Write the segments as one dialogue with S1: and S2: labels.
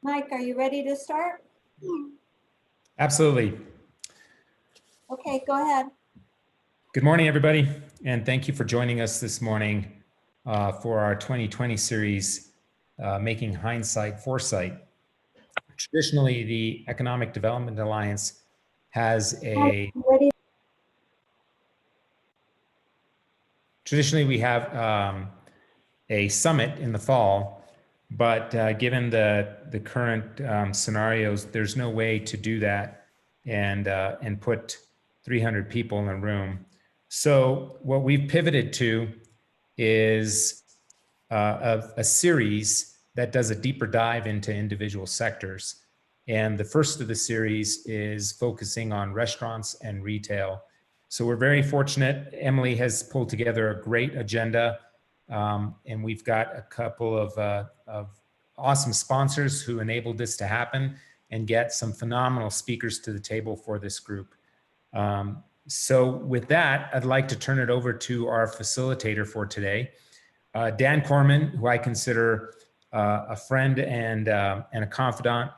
S1: Mike, are you ready to start?
S2: Absolutely.
S1: Okay, go ahead.
S2: Good morning, everybody, and thank you for joining us this morning for our 2020 series, Making Hindsight Foresight. Traditionally, the Economic Development Alliance has traditionally we have a summit in the fall, but given the current scenarios, there's no way to do that and put 300 people in a room. So what we've pivoted to is a series that does a deeper dive into individual sectors. And the first of the series is focusing on restaurants and retail. So we're very fortunate. Emily has pulled together a great agenda, and we've got a couple of awesome sponsors who enabled this to happen and get some phenomenal speakers to the table for this group. So with that, I'd like to turn it over to our facilitator for today, Dan Corman, who I consider a friend and a confidant.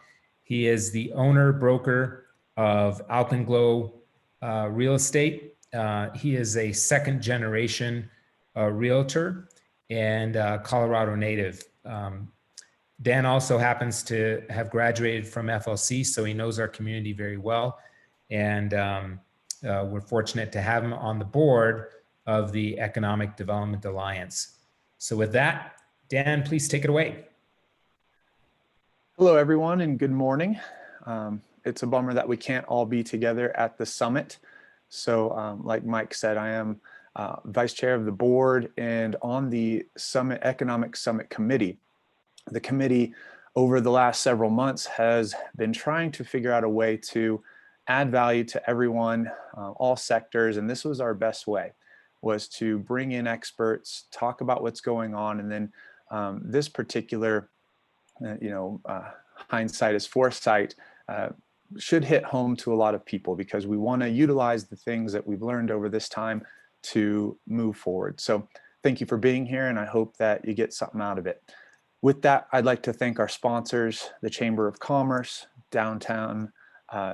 S2: He is the owner broker of Alpenglow Real Estate. He is a second generation realtor and Colorado native. Dan also happens to have graduated from FLC, so he knows our community very well. And we're fortunate to have him on the board of the Economic Development Alliance. So with that, Dan, please take it away.
S3: Hello, everyone, and good morning. It's a bummer that we can't all be together at the summit. So like Mike said, I am vice chair of the board and on the Economic Summit Committee. The committee over the last several months has been trying to figure out a way to add value to everyone, all sectors, and this was our best way, was to bring in experts, talk about what's going on, and then this particular, hindsight is foresight, should hit home to a lot of people because we want to utilize the things that we've learned over this time to move forward. So thank you for being here, and I hope that you get something out of it. With that, I'd like to thank our sponsors, the Chamber of Commerce, Downtown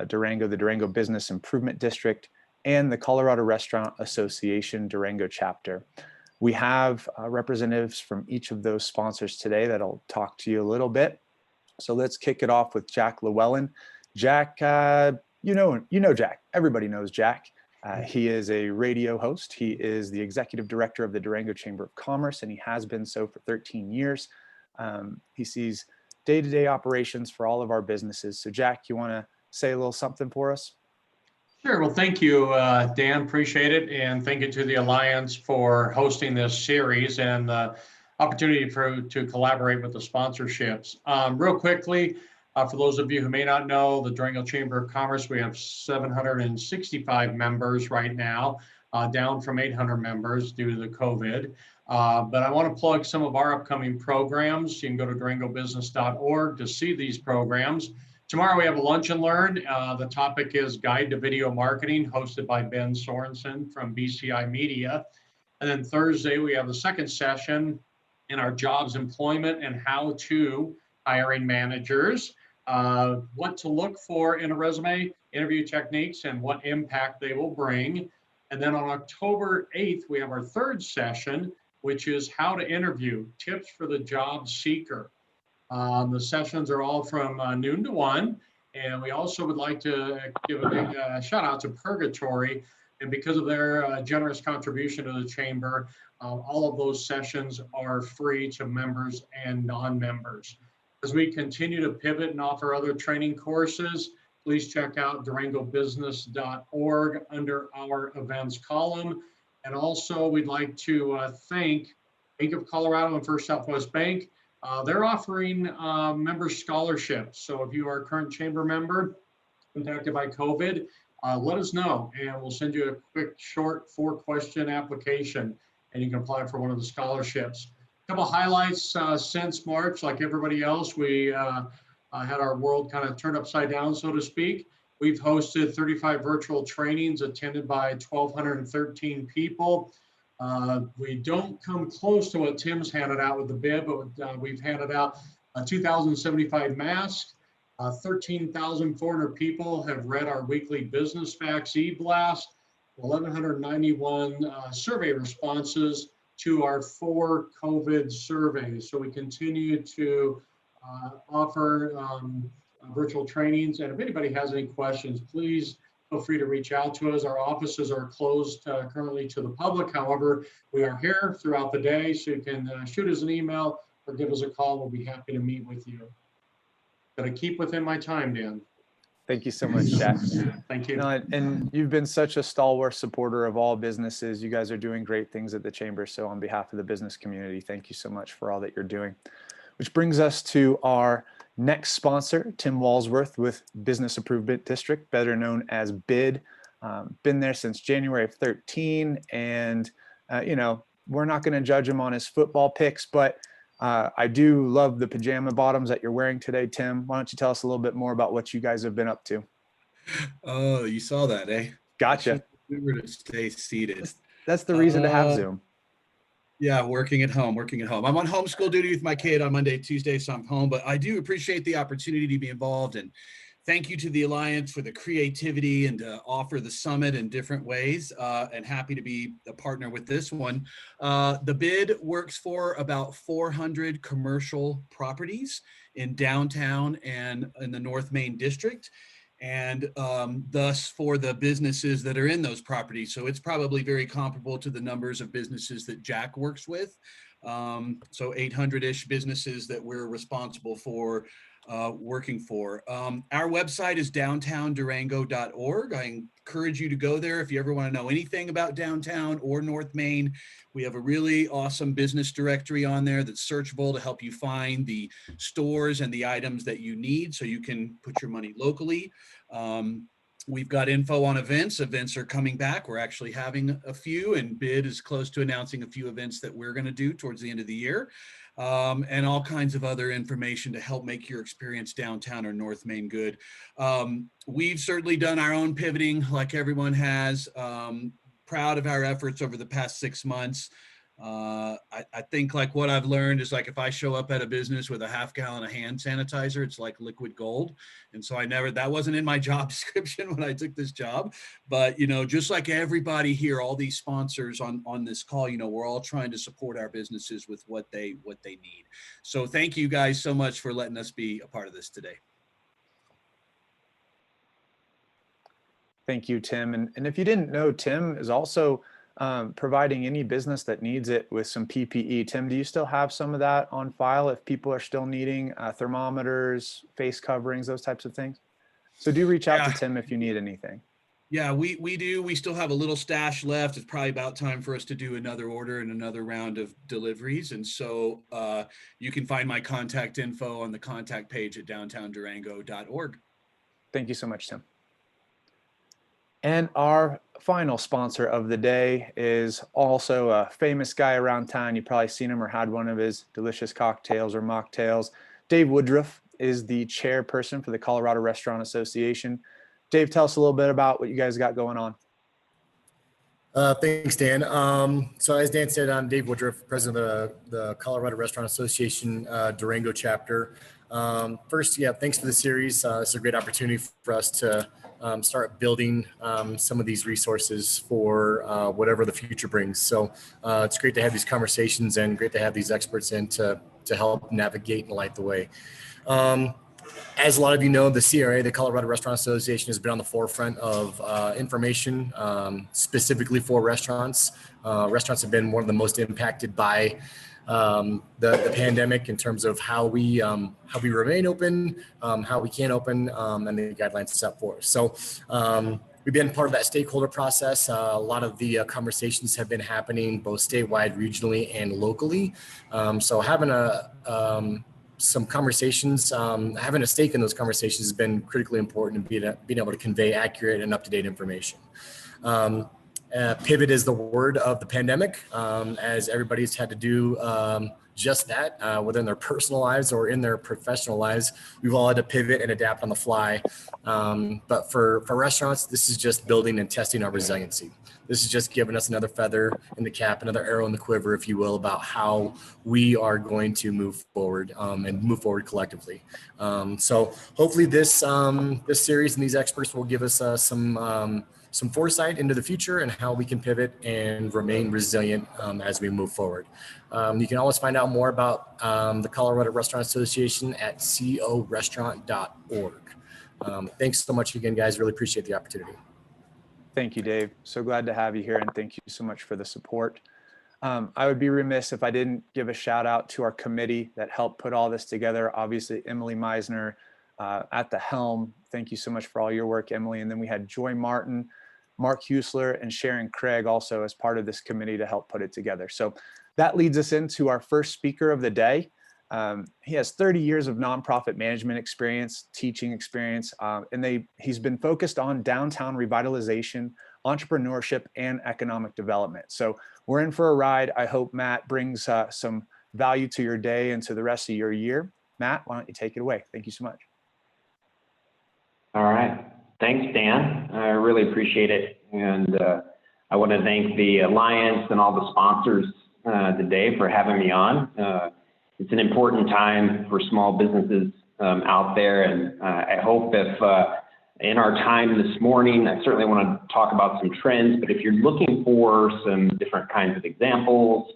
S3: Durango, the Durango Business Improvement District, and the Colorado Restaurant Association Durango chapter. We have representatives from each of those sponsors today that'll talk to you a little bit. So let's kick it off with Jack Llewellyn. Jack, you know Jack. Everybody knows Jack. He is a radio host. He is the executive director of the Durango Chamber of Commerce, and he has been so for 13 years. He sees day-to-day operations for all of our businesses. So Jack, you want to say a little something for us?
S4: Sure. Well, thank you, Dan. Appreciate it. And thank you to the Alliance for hosting this series and the opportunity to collaborate with the sponsorships. Real quickly, for those of you who may not know, the Durango Chamber of Commerce, we have 765 members right now, down from 800 members due to the COVID. But I want to plug some of our upcoming programs. You can go to durangobusiness.org to see these programs. Tomorrow we have a lunch and learn. The topic is Guide to Video Marketing, hosted by Ben Sorensen from BCI Media. And then Thursday we have the second session in our jobs, employment, and how to hiring managers. What to look for in a resume, interview techniques, and what impact they will bring. And then on October 8th, we have our third session, which is how to interview, tips for the job seeker. The sessions are all from noon to 1, and we also would like to give a big shout out to Purgatory, and because of their generous contribution to the Chamber, all of those sessions are free to members and non-members. As we continue to pivot and offer other training courses, please check out durangobusiness.org under our events column. And also we'd like to thank Bank of Colorado and First Southwest Bank. They're offering member scholarships. So if you are a current chamber member impacted by COVID, let us know and we'll send you a quick, short 4-question application and you can apply for one of the scholarships. A couple highlights since March, like everybody else, we had our world kind of turned upside down, so to speak. We've hosted 35 virtual trainings attended by 1,213 people. We don't come close to what Tim's handed out with the bib, but we've handed out 2,075 masks. 13,400 people have read our weekly business facts e-blast. 1,191 survey responses to our 4 COVID surveys. So we continue to offer virtual trainings. And if anybody has any questions, please feel free to reach out to us. Our offices are closed currently to the public. However, we are here throughout the day, so you can shoot us an email or give us a call. We'll be happy to meet with you. Gotta keep within my time, Dan.
S3: Thank you so much, Jack.
S4: Thank you.
S3: No, and you've been such a stalwart supporter of all businesses. You guys are doing great things at the Chamber. So on behalf of the business community, thank you so much for all that you're doing. Which brings us to our next sponsor, Tim Walsworth with Business Improvement District, better known as BID. Been there since January of 13. And, you know, we're not going to judge him on his football picks, but I do love the pajama bottoms that you're wearing today, Tim. Why don't you tell us a little bit more about what you guys have been up to?
S5: Oh, you saw that, eh?
S3: Gotcha.
S5: Remember to stay seated.
S3: That's the reason to have Zoom.
S5: Yeah, working at home. I'm on homeschool duty with my kid on Monday, Tuesday, so I'm home, but I do appreciate the opportunity to be involved, and thank you to the Alliance for the creativity and to offer the summit in different ways, and happy to be a partner with this one. The BID works for about 400 commercial properties in downtown and in the North Main District, and thus for the businesses that are in those properties. So it's probably very comparable to the numbers of businesses that Jack works with. So 800-ish businesses that we're responsible for working for. Our website is downtowndurango.org. I encourage you to go there if you ever want to know anything about downtown or North Main. We have a really awesome business directory on there that's searchable to help you find the stores and the items that you need so you can put your money locally. We've got info on events. Events are coming back. We're actually having a few, and BID is close to announcing a few events that we're going to do towards the end of the year, and all kinds of other information to help make your experience downtown or North Main good. We've certainly done our own pivoting like everyone has. Proud of our efforts over the past 6 months. I think like what I've learned is like if I show up at a business with a half gallon of hand sanitizer, it's like liquid gold. And so that wasn't in my job description when I took this job. But, you know, just like everybody here, all these sponsors on this call, you know, we're all trying to support our businesses with what they need. So thank you guys so much for letting us be a part of this today.
S3: Thank you, Tim. And if you didn't know, Tim is also providing any business that needs it with some PPE. Tim, do you still have some of that on file if people are still needing thermometers, face coverings, those types of things? So do reach out to Tim if you need anything.
S5: Yeah, we do. We still have a little stash left. It's probably about time for us to do another order and another round of deliveries. And so you can find my contact info on the contact page at downtowndurango.org.
S3: Thank you so much, Tim. And our final sponsor of the day is also a famous guy around town. You've probably seen him or had one of his delicious cocktails or mocktails. Dave Woodruff is the chairperson for the Colorado Restaurant Association. Dave, tell us a little bit about what you guys got going on.
S6: Thanks, Dan. So as Dan said, I'm Dave Woodruff, president of the Colorado Restaurant Association Durango chapter. First, thanks for the series. It's a great opportunity for us to start building some of these resources for whatever the future brings. So it's great to have these conversations and great to have these experts in to help navigate and light the way. As a lot of you know, the CRA, the Colorado Restaurant Association, has been on the forefront of information specifically for restaurants. Restaurants have been one of the most impacted by the pandemic in terms of how we remain open, how we can open, and the guidelines set for us. So we've been part of that stakeholder process. A lot of the conversations have been happening both statewide, regionally, and locally. So having some conversations, having a stake in those conversations has been critically important in being able to convey accurate and up-to-date information. Pivot is the word of the pandemic, as everybody's had to do just that within their personal lives or in their professional lives. We've all had to pivot and adapt on the fly. But for restaurants, this is just building and testing our resiliency. This is just giving us another feather in the cap, another arrow in the quiver, if you will, about how we are going to move forward and move forward collectively. So hopefully this series and these experts will give us some foresight into the future and how we can pivot and remain resilient as we move forward. You can always find out more about the Colorado Restaurant Association at corestaurant.org. Thanks so much again, guys. Really appreciate the opportunity.
S3: Thank you, Dave. So glad to have you here, and thank you so much for the support. I would be remiss if I didn't give a shout out to our committee that helped put all this together. Obviously, Emily Meisner at the helm. Thank you so much for all your work, Emily. And then we had Joy Martin, Mark Husler, and Sharon Craig also as part of this committee to help put it together. So that leads us into our first speaker of the day. He has 30 years of nonprofit management experience, teaching experience, and he's been focused on downtown revitalization, entrepreneurship, and economic development. So we're in for a ride. I hope Matt brings some value to your day and to the rest of your year. Matt, why don't you take it away? Thank you so much.
S7: All right. Thanks, Dan. I really appreciate it. And I want to thank the Alliance and all the sponsors today for having me on. It's an important time for small businesses out there. And I hope if in our time this morning, I certainly want to talk about some trends, but if you're looking for some different kinds of examples,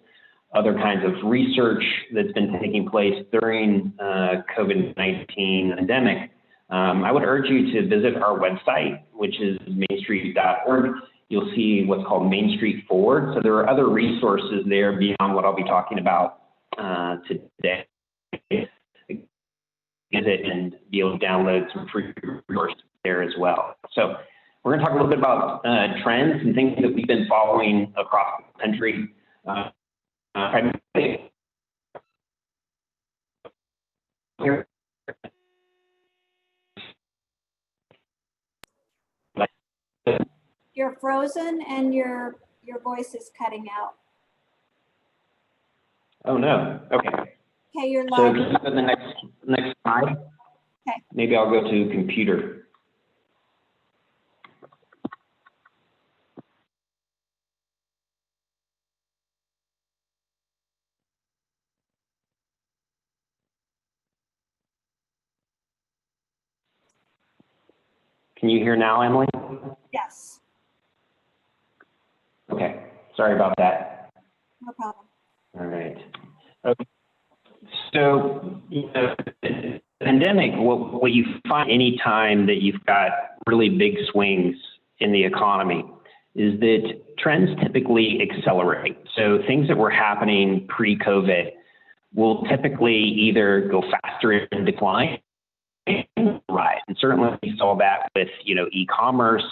S7: other kinds of research that's been taking place during COVID-19 pandemic, I would urge you to visit our website, which is mainstreet.org. You'll see what's called Main Street Forward. So there are other resources there beyond what I'll be talking about today. Visit and be able to download some free resources there as well. So we're going to talk a little bit about trends and things that we've been following across the country.
S1: You're frozen and your voice is cutting out.
S7: Oh no. Okay.
S1: Okay, you're
S7: So
S1: live.
S7: just go to the next slide.
S1: Okay.
S7: Maybe I'll go to computer. Can you hear now, Emily?
S1: Yes,
S7: Okay. Sorry about that.
S1: no problem.
S7: All right. Okay. So, the pandemic, what you find any time that you've got really big swings in the economy is that trends typically accelerate. So things that were happening pre-COVID will typically either go faster and decline, right? And certainly we saw that with, e-commerce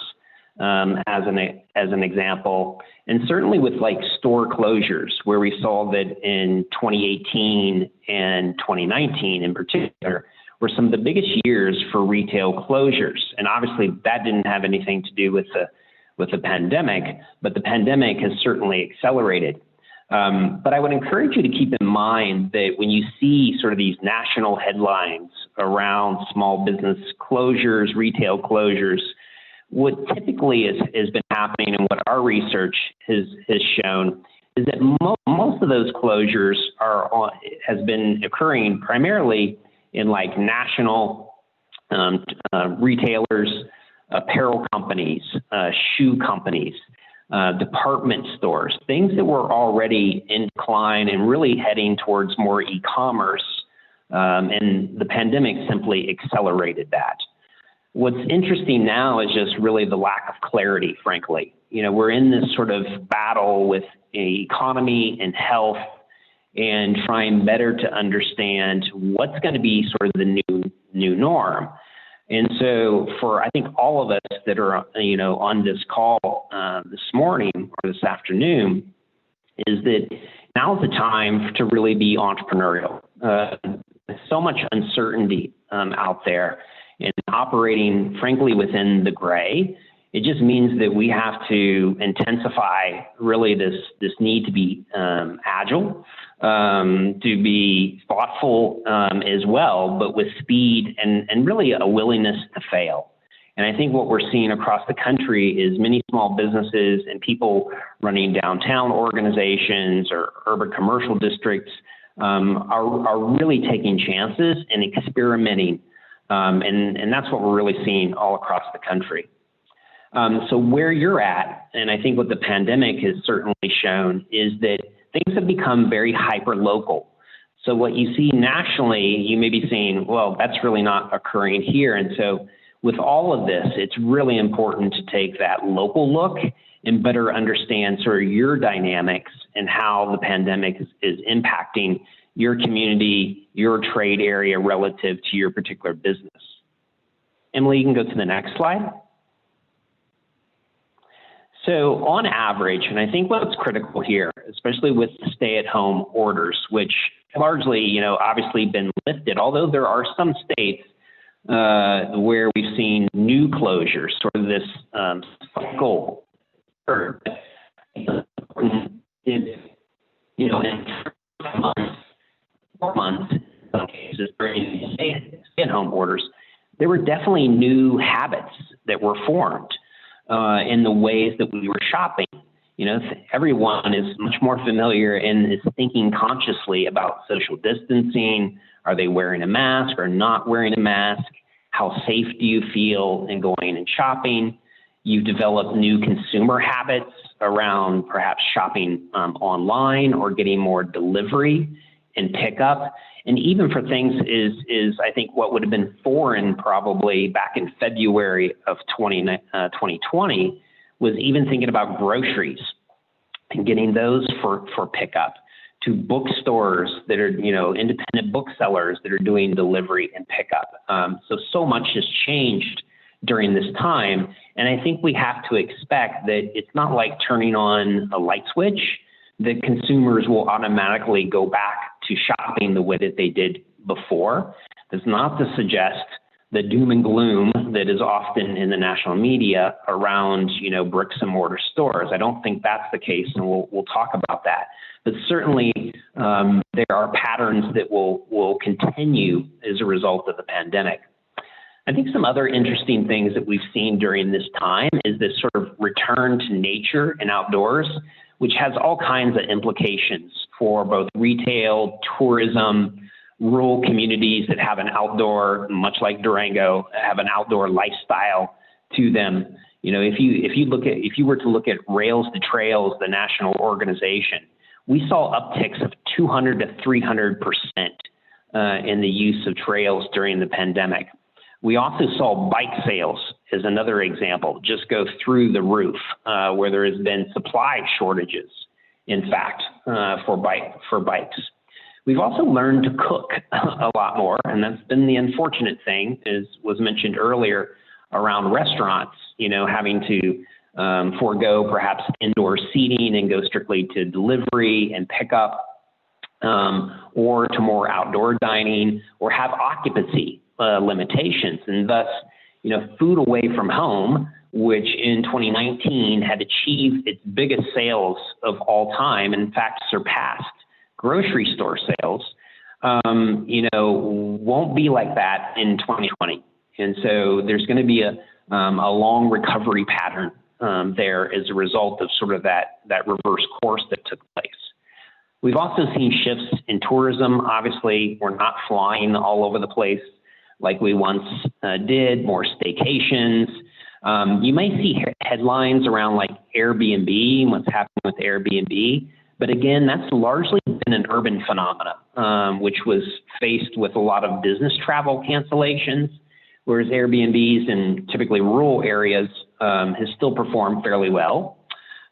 S7: as an example, and certainly with like store closures, where we saw that in 2018 and 2019 in particular were some of the biggest years for retail closures. And obviously that didn't have anything to do with the pandemic, but the pandemic has certainly accelerated. But I would encourage you to keep in mind that when you see sort of these national headlines around small business closures, retail closures, what typically has been happening and what our research has shown is that most of those closures has been occurring primarily in like national retailers, apparel companies, shoe companies, department stores, things that were already in decline and really heading towards more e-commerce, and the pandemic simply accelerated that. What's interesting now is just really the lack of clarity, frankly. We're in this sort of battle with economy and health and trying better to understand what's going to be sort of the new norm. And so for, I think, all of us that are, on this call this morning or this afternoon, is that now's the time to really be entrepreneurial. There's so much uncertainty out there and operating, frankly, within the gray. It just means that we have to intensify really this need to be agile, to be thoughtful as well, but with speed and really a willingness to fail. And I think what we're seeing across the country is many small businesses and people running downtown organizations or urban commercial districts are really taking chances and experimenting. And that's what we're really seeing all across the country. So where you're at, and I think what the pandemic has certainly shown, is that things have become very hyper-local. So what you see nationally, you may be saying, well, that's really not occurring here. And so with all of this, it's really important to take that local look and better understand sort of your dynamics and how the pandemic is impacting your community, your trade area relative to your particular business. Emily, you can go to the next slide. So on average, and I think what's critical here, especially with the stay-at-home orders, which largely, obviously been lifted, although there are some states where we've seen new closures, sort of this cycle. In 4 months, in some cases, during stay-at-home orders, there were definitely new habits that were formed in the ways that we were shopping. Everyone is much more familiar and is thinking consciously about social distancing. Are they wearing a mask or not wearing a mask? How safe do you feel in going and shopping? You've developed new consumer habits around perhaps shopping online or getting more delivery and pickup. And even for things is I think what would have been foreign probably back in February of 2020 was even thinking about groceries and getting those for pickup, to bookstores that are, independent booksellers that are doing delivery and pickup. So much has changed during this time. And I think we have to expect that it's not like turning on a light switch, that consumers will automatically go back to shopping the way that they did before. That's not to suggest the doom and gloom that is often in the national media around, bricks and mortar stores. I don't think that's the case, and we'll talk about that. But certainly there are patterns that will continue as a result of the pandemic. I think some other interesting things that we've seen during this time is this sort of return to nature and outdoors, which has all kinds of implications for both retail, tourism, rural communities that have an outdoor, much like Durango, have an outdoor lifestyle to them. If you were to look at Rails to Trails, the national organization, we saw upticks of 200 to 300% in the use of trails during the pandemic. We also saw bike sales as another example, just go through the roof, where there has been supply shortages, in fact, for bikes. We've also learned to cook a lot more, and that's been the unfortunate thing, as was mentioned earlier, around restaurants, having to forego perhaps indoor seating and go strictly to delivery and pickup, or to more outdoor dining, or have occupancy limitations, and thus, food away from home, which in 2019 had achieved its biggest sales of all time, and in fact surpassed grocery store sales, won't be like that in 2020. And so there's going to be a long recovery pattern there as a result of sort of that reverse course that took place. We've also seen shifts in tourism. Obviously, we're not flying all over the place like we once did, more staycations. You may see headlines around like Airbnb and what's happening with Airbnb. But again, that's largely been an urban phenomenon, which was faced with a lot of business travel cancellations, whereas Airbnbs in typically rural areas has still performed fairly well.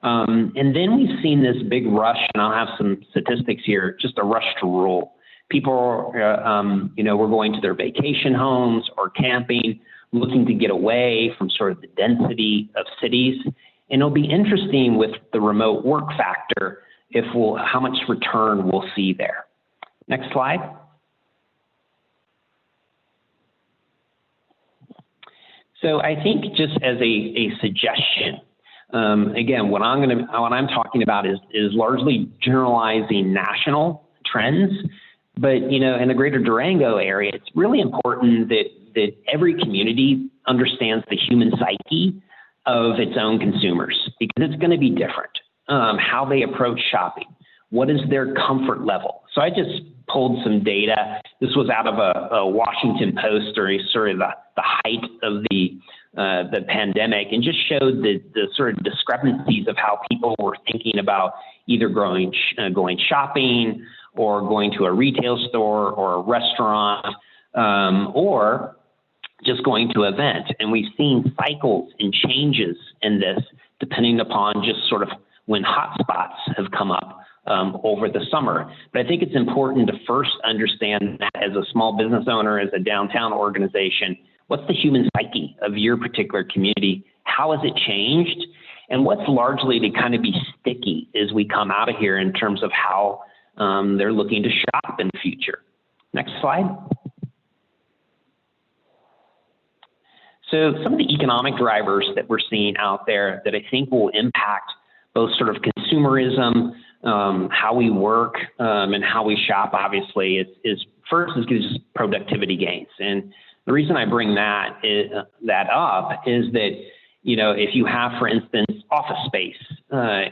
S7: And then we've seen this big rush, and I'll have some statistics here, just a rush to rural. People, were going to their vacation homes or camping, looking to get away from sort of the density of cities. And it'll be interesting with the remote work factor how much return we'll see there. Next slide. So I think just as a suggestion, again, what I'm talking about is largely generalizing national trends. But, you know, in the greater Durango area, it's really important that every community understands the human psyche of its own consumers, because it's going to be different. How they approach shopping, what is their comfort level? So I just pulled some data. This was out of a Washington Post during sort of the height of the pandemic, and just showed the sort of discrepancies of how people were thinking about either going shopping or going to a retail store or a restaurant, or just going to an event. And we've seen cycles and changes in this depending upon just sort of when hotspots have come up over the summer. But I think it's important to first understand that as a small business owner, as a downtown organization, what's the human psyche of your particular community? How has it changed? And what's largely to kind of be sticky as we come out of here in terms of how they're looking to shop in the future. Next slide. So some of the economic drivers that we're seeing out there that I think will impact both sort of consumerism, how we work, and how we shop, obviously, is first is just productivity gains. And the reason I bring that up is that, you know, if you have, for instance, office space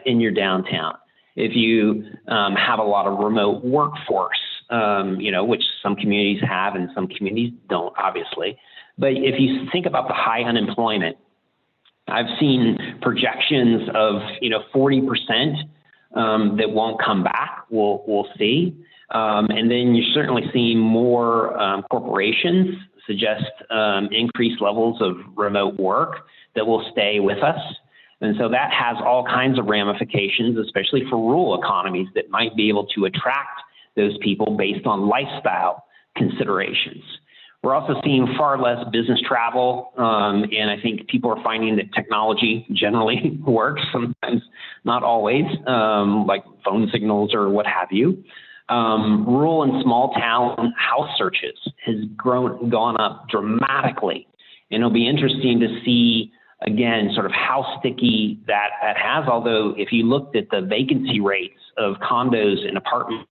S7: in your downtown, if you have a lot of remote workforce, you know, which some communities have and some communities don't, obviously. But if you think about the high unemployment, I've seen projections of, you know, 40% that won't come back. We'll see. And then you're certainly seeing more corporations suggest increased levels of remote work that will stay with us. And so that has all kinds of ramifications, especially for rural economies that might be able to attract those people based on lifestyle considerations. We're also seeing far less business travel, and I think people are finding that technology generally works, sometimes not always, like phone signals or what have you. Rural and small town house searches has gone up dramatically, and it'll be interesting to see, again, sort of how sticky that has, although if you looked at the vacancy rates of condos and apartments,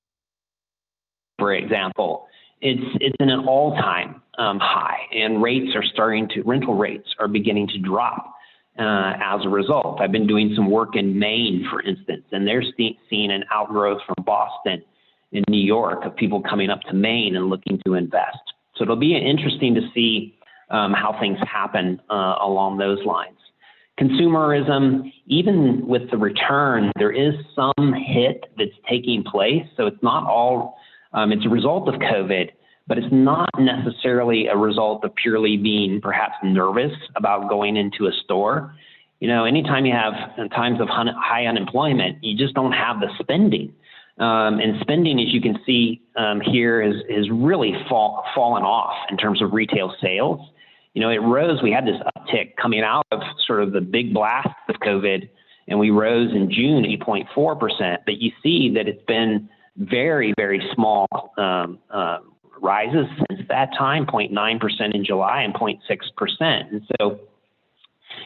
S7: for example, it's in an all-time high, and rental rates are beginning to drop as a result. I've been doing some work in Maine, for instance, and they're seeing an outgrowth from Boston and New York of people coming up to Maine and looking to invest. So it'll be interesting to see how things happen along those lines. Consumerism, even with the return, there is some hit that's taking place. So it's not all, it's a result of COVID, but it's not necessarily a result of purely being perhaps nervous about going into a store. You know, anytime you have times of high unemployment, you just don't have the spending. And spending, as you can see here, has really fallen off in terms of retail sales. You know, it rose. We had this uptick coming out of sort of the big blast of COVID, and we rose in June 8.4%. But you see that it's been very, very small rises since that time, 0.9% in July and 0.6%. And so,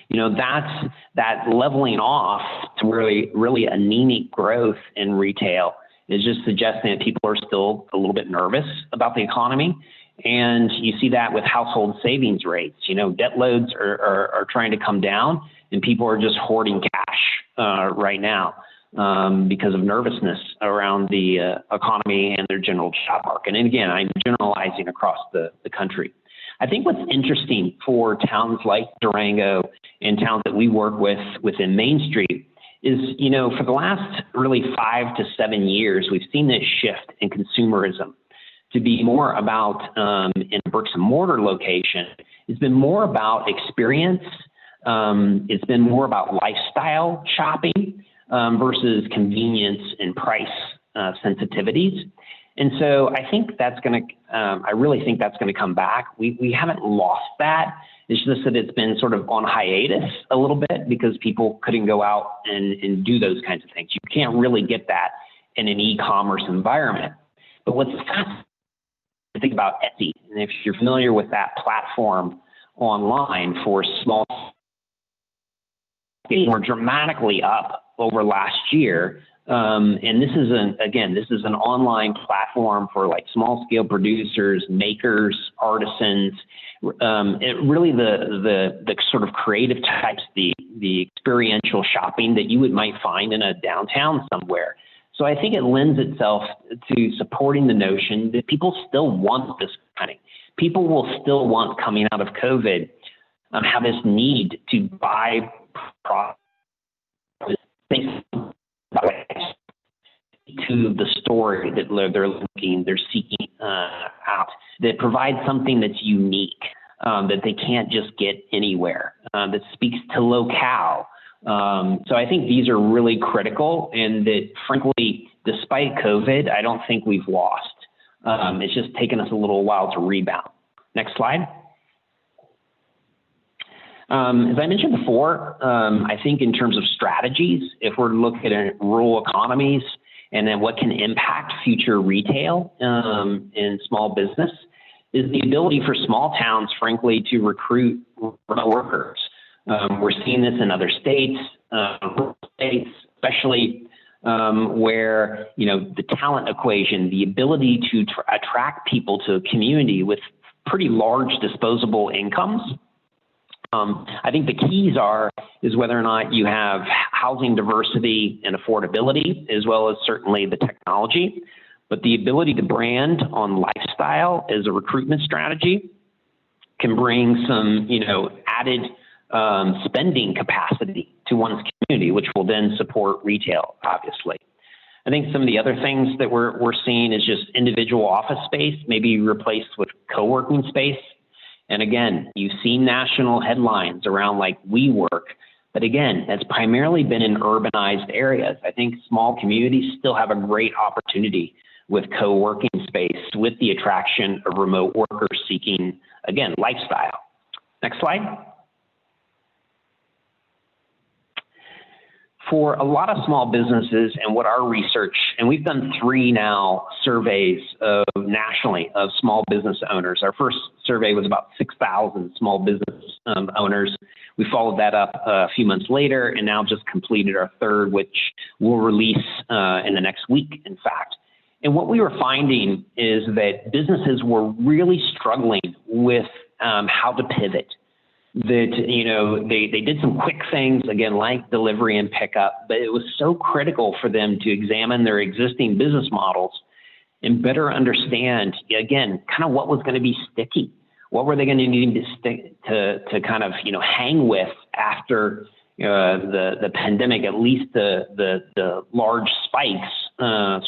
S7: you know, that leveling off to really anemic growth in retail is just suggesting that people are still a little bit nervous about the economy. And you see that with household savings rates. You know, debt loads are trying to come down, and people are just hoarding cash right now because of nervousness around the economy and their general job market. And again, I'm generalizing across the country. I think what's interesting for towns like Durango and towns that we work with within Main Street is, you know, for the last really 5 to 7 years, we've seen this shift in consumerism to be more about, in a bricks and mortar location, it's been more about experience. It's been more about lifestyle shopping versus convenience and price sensitivities. And so I think that's going to, I really think that's going to come back. We haven't lost that. It's just that it's been sort of on hiatus a little bit because people couldn't go out and do those kinds of things. You can't really get that in an e-commerce environment. But what's fascinating, think about Etsy. And if you're familiar with that platform online for small, were dramatically up over last year. And this is an online platform for like small scale producers, makers, artisans, really the sort of creative types, the experiential shopping that you might find in a downtown somewhere. So I think it lends itself to supporting the notion that people still want this kind of, people will still want, coming out of COVID, have this need to buy products to the story that they're seeking out, that provides something that's unique, that they can't just get anywhere, that speaks to locale. So I think these are really critical, and that frankly, despite COVID, I don't think we've lost. It's just taken us a little while to rebound. Next slide. As I mentioned before, I think in terms of strategies, if we're looking at rural economies and then what can impact future retail in small business, is the ability for small towns, frankly, to recruit workers. We're seeing this in other states, especially where, you know, the talent equation, the ability to attract people to a community with pretty large disposable incomes. I think the keys is whether or not you have housing diversity and affordability, as well as certainly the technology, but the ability to brand on lifestyle as a recruitment strategy can bring some, you know, added spending capacity to one's community, which will then support retail, obviously. I think some of the other things that we're seeing is just individual office space, maybe replaced with co-working space. And again, you've seen national headlines around like WeWork, but again, that's primarily been in urbanized areas. I think small communities still have a great opportunity with co-working space, with the attraction of remote workers seeking, again, lifestyle. Next slide. For a lot of small businesses, and what our research, and we've done 3 now surveys nationally of small business owners. Our first survey was about 6,000 small business owners. We followed that up a few months later, and now just completed our 3rd, which we'll release in the next week, in fact. And what we were finding is that businesses were really struggling with how to pivot. That, you know, they did some quick things, again, like delivery and pickup, but it was so critical for them to examine their existing business models and better understand, again, kind of what was going to be sticky. What were they going to need to stick to kind of, you know, hang with after the pandemic, at least the large spikes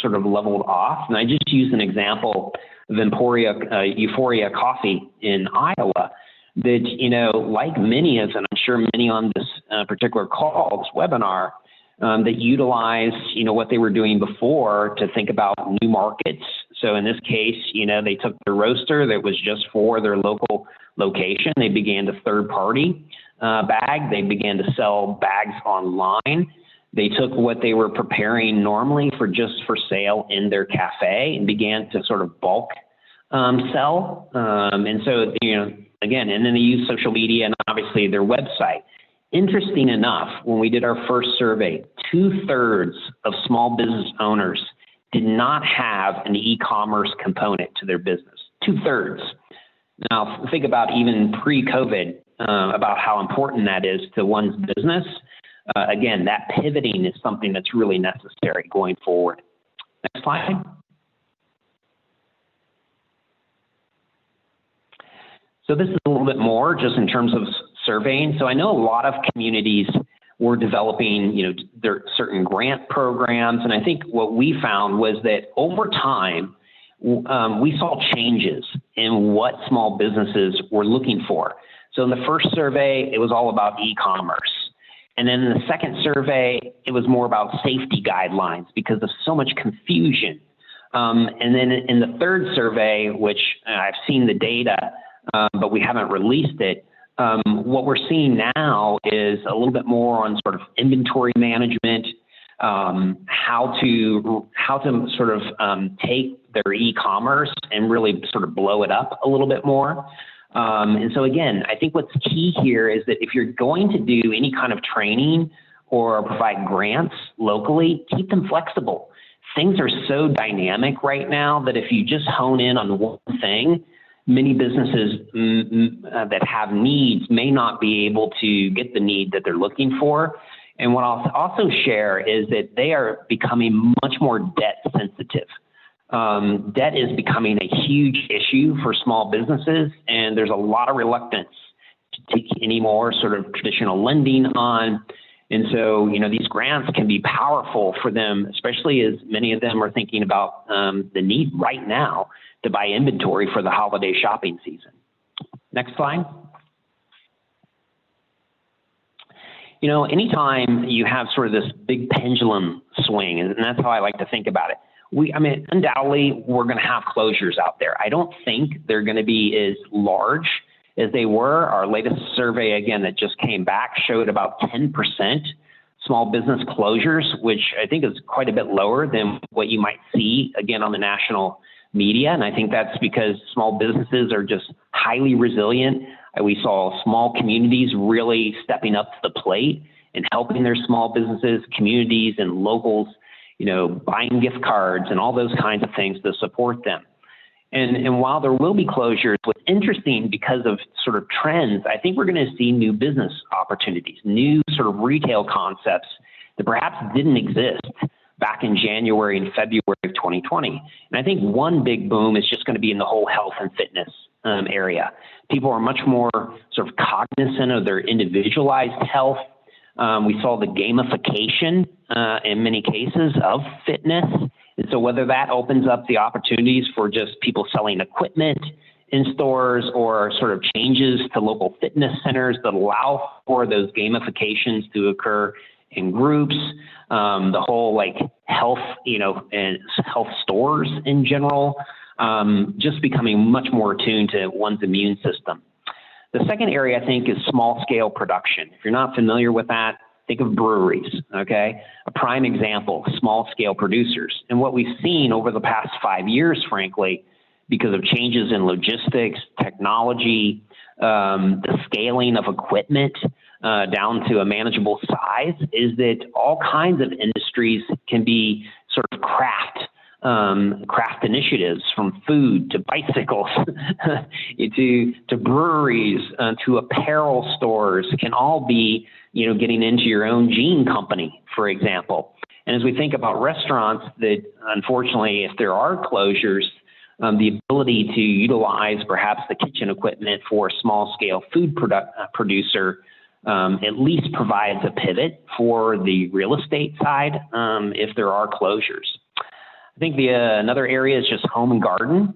S7: sort of leveled off. And I just used an example of Euphoria Coffee in Iowa. That, you know, like many of, and I'm sure many on this particular call, this webinar, that utilize, you know, what they were doing before to think about new markets. So in this case, you know, they took their roaster that was just for their local location. They began to third-party bag. They began to sell bags online. They took what they were preparing normally for sale in their cafe and began to sort of bulk sell. And so, you know, again, and then they use social media and obviously their website. Interesting enough, when we did our first survey, 2/3 of small business owners did not have an e-commerce component to their business. 2/3. Now, think about even pre-COVID, about how important that is to one's business. Again, that pivoting is something that's really necessary going forward. Next slide. So this is a little bit more just in terms of surveying. So I know a lot of communities were developing, you know, their certain grant programs. And I think what we found was that over time, we saw changes in what small businesses were looking for. So in the first survey, it was all about e-commerce. And then in the second survey, it was more about safety guidelines because of so much confusion. And then in the third survey, which I've seen the data, but we haven't released it. What we're seeing now is a little bit more on sort of inventory management, how to sort of take their e-commerce and really sort of blow it up a little bit more. And so again, I think what's key here is that if you're going to do any kind of training or provide grants locally, keep them flexible. Things are so dynamic right now that if you just hone in on one thing, many businesses that have needs may not be able to get the need that they're looking for. And what I'll also share is that they are becoming much more debt sensitive. Debt is becoming a huge issue for small businesses, and there's a lot of reluctance to take any more sort of traditional lending on. And so, these grants can be powerful for them, especially as many of them are thinking about the need right now to buy inventory for the holiday shopping season. Next slide. Anytime you have sort of this big pendulum swing, and that's how I like to think about it. Undoubtedly, we're going to have closures out there. I don't think they're going to be as large as they were. Our latest survey, again, that just came back showed about 10% small business closures, which I think is quite a bit lower than what you might see, again, on the national media. And I think that's because small businesses are just highly resilient. We saw small communities really stepping up to the plate and helping their small businesses, communities, and locals, buying gift cards and all those kinds of things to support them. And while there will be closures, what's interesting because of sort of trends, I think we're going to see new business opportunities, new sort of retail concepts that perhaps didn't exist back in January and February of 2020. And I think one big boom is just going to be in the whole health and fitness area. People are much more sort of cognizant of their individualized health. We saw the gamification in many cases of fitness. And so whether that opens up the opportunities for just people selling equipment in stores or sort of changes to local fitness centers that allow for those gamifications to occur in groups, the whole health, and health stores in general, just becoming much more attuned to one's immune system. The second area, I think, is small scale production. If you're not familiar with that, think of breweries, okay? A prime example, small scale producers. And what we've seen over the past 5 years, frankly, because of changes in logistics, technology, the scaling of equipment down to a manageable size, is that all kinds of industries can be sort of craft initiatives, from food to bicycles to breweries to apparel stores, can all be getting into your own gene company, for example. And as we think about restaurants, that unfortunately, if there are closures, the ability to utilize perhaps the kitchen equipment for a small scale food producer at least provides a pivot for the real estate side if there are closures. I think another area is just home and garden.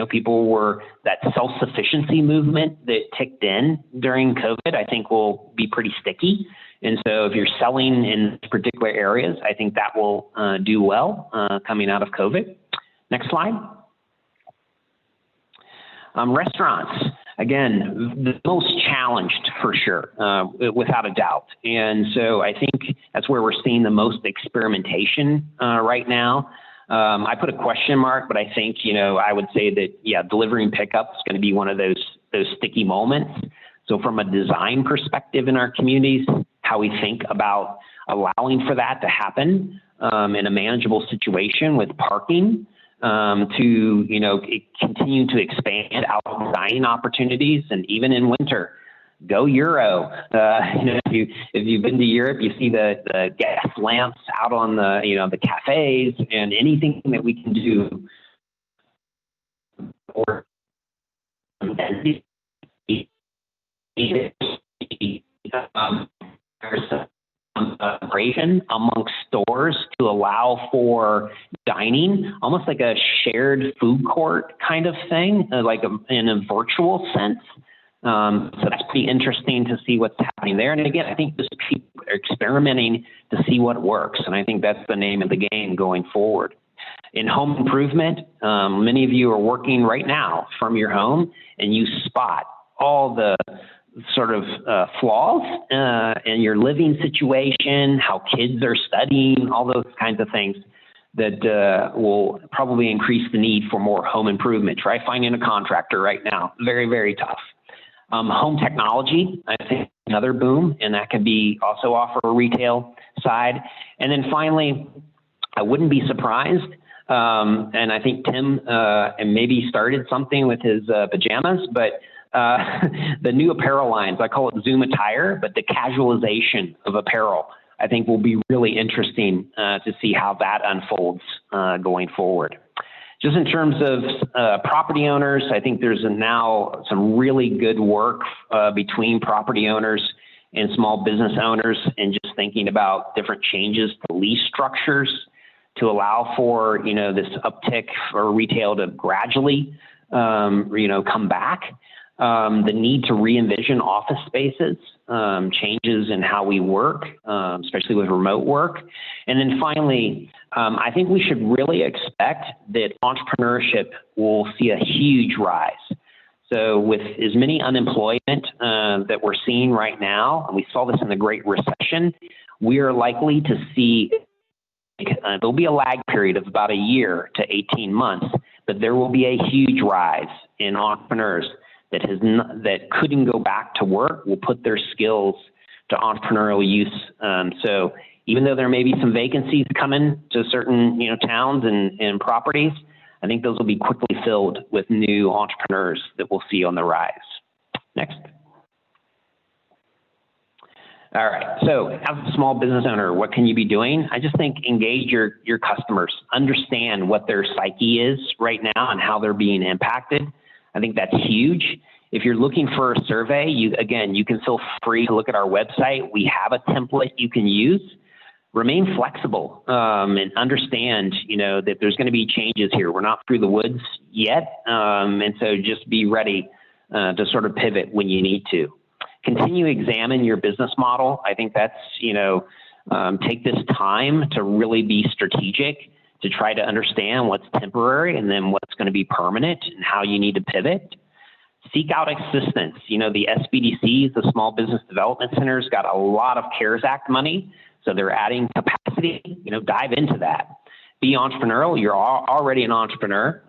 S7: People that self-sufficiency movement that ticked in during COVID, I think will be pretty sticky. And so if you're selling in particular areas, I think that will do well coming out of COVID. Next slide. Restaurants, again, the most challenged for sure, without a doubt. And so I think that's where we're seeing the most experimentation right now. I put a question mark, but I think, I would say that, delivery and pickup is going to be one of those sticky moments. So from a design perspective in our communities, how we think about allowing for that to happen in a manageable situation with parking, to, continue to expand out dining opportunities, and even in winter, go Euro. If you've been to Europe, you see the gas lamps out on the cafes, and anything that we can do or amongst stores to allow for dining, almost like a shared food court kind of thing, in a virtual sense. So that's pretty interesting to see what's happening there. And again, I think just people are experimenting to see what works. And I think that's the name of the game going forward. In home improvement, many of you are working right now from your home, and you spot all the sort of flaws in your living situation, how kids are studying, all those kinds of things. that will probably increase the need for more home improvement. Try finding a contractor right now. Very, very tough. Home technology, I think, another boom, and that could be also off our retail side. And then finally, I wouldn't be surprised, and I think Tim and maybe started something with his pajamas, but the new apparel lines, I call it Zoom attire, but the casualization of apparel, I think will be really interesting to see how that unfolds going forward. Just in terms of property owners, I think there's now some really good work between property owners and small business owners, and just thinking about different changes to lease structures to allow for, this uptick for retail to gradually, come back. The need to re-envision office spaces, changes in how we work, especially with remote work. And then finally, I think we should really expect that entrepreneurship will see a huge rise. So with as many unemployment that we're seeing right now, and we saw this in the Great Recession, we are likely to see, there'll be a lag period of about a year to 18 months, but there will be a huge rise in entrepreneurs that couldn't go back to work, will put their skills to entrepreneurial use. So even though there may be some vacancies coming to certain towns and properties, I think those will be quickly filled with new entrepreneurs that we'll see on the rise. Next. All right, so as a small business owner, what can you be doing? I just think engage your customers, understand what their psyche is right now and how they're being impacted. I think that's huge. If you're looking for a survey, you can feel free to look at our website. We have a template you can use. Remain flexible and understand, that there's going to be changes here. We're not through the woods yet, and so just be ready to sort of pivot when you need to. Continue to examine your business model. I think that's, take this time to really be strategic, to try to understand what's temporary and then what's going to be permanent and how you need to pivot. Seek out assistance. The SBDCs, the Small Business Development Centers, got a lot of CARES Act money, so they're adding capacity. Dive into that. Be entrepreneurial. You're already an entrepreneur,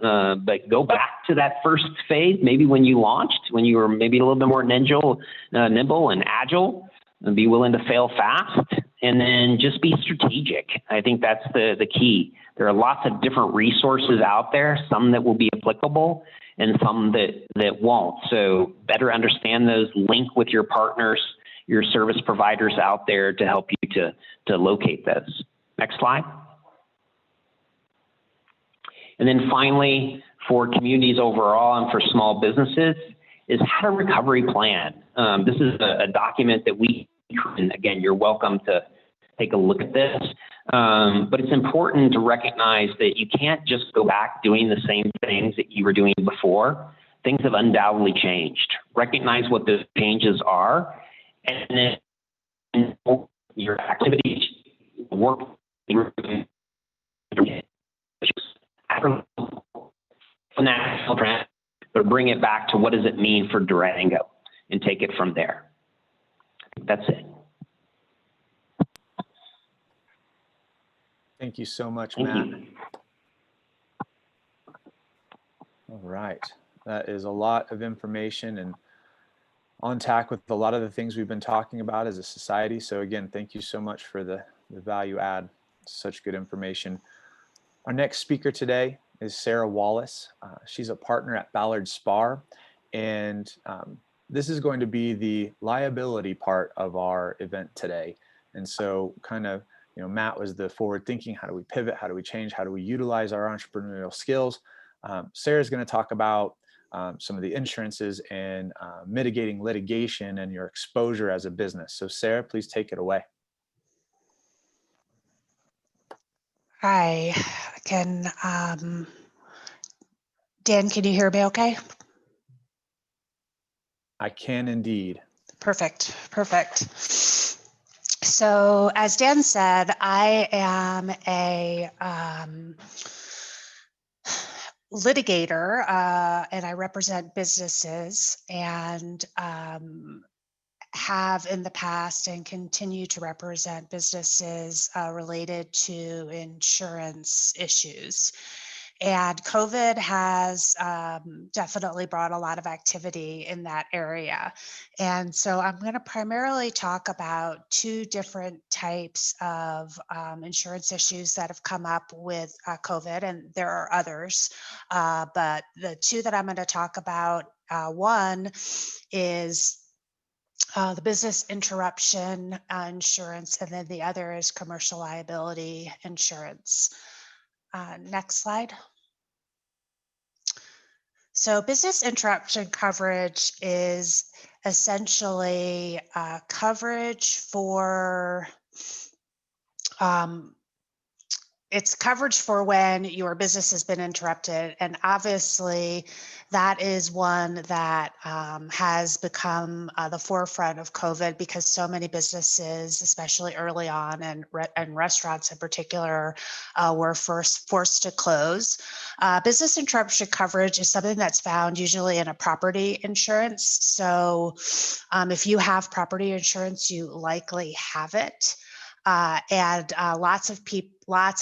S7: but go back to that first phase, maybe when you launched, when you were maybe a little bit more nimble and agile, and be willing to fail fast, and then just be strategic. I think that's the key. There are lots of different resources out there, some that will be applicable and some that won't. So better understand those, link with your partners, your service providers out there to help you to locate those. Next slide. And then finally, for communities overall and for small businesses, is how to recovery plan. This is a document that and again, you're welcome to take a look at this. But it's important to recognize that you can't just go back doing the same things that you were doing before. Things have undoubtedly changed. Recognize what those changes are, and then your activities, work, national brand, but bring it back to what does it mean for Durango and take it from there. That's it.
S3: Thank you so much,
S7: Thank
S3: Matt.
S7: you.
S3: All right. That is a lot of information and on tack with a lot of the things we've been talking about as a society. So again, thank you so much for the value add. Such good information. Our next speaker today is Sarah Wallace. She's a partner at Ballard Spar, and this is going to be the liability part of our event today. And so kind of, Matt was the forward thinking, how do we pivot, how do we change, how do we utilize our entrepreneurial skills? Sarah's going to talk about some of the insurances and mitigating litigation and your exposure as a business. So Sarah, please take it away.
S8: Hi, Dan, can you hear me okay?
S3: I can indeed.
S8: Perfect. So as Dan said, I am a litigator and I represent businesses, and have in the past and continue to represent businesses related to insurance issues. And COVID has definitely brought a lot of activity in that area. And so I'm going to primarily talk about two different types of insurance issues that have come up with COVID, and there are others. But the two that I'm going to talk about, one is the business interruption insurance, and then the other is commercial liability insurance. Next slide. So business interruption coverage is essentially coverage for it's coverage for when your business has been interrupted. And obviously that is one that has become the forefront of COVID, because so many businesses, especially early on, and restaurants in particular, were forced to close. Business interruption coverage is something that's found usually in a property insurance. So if you have property insurance, you likely have it. And lots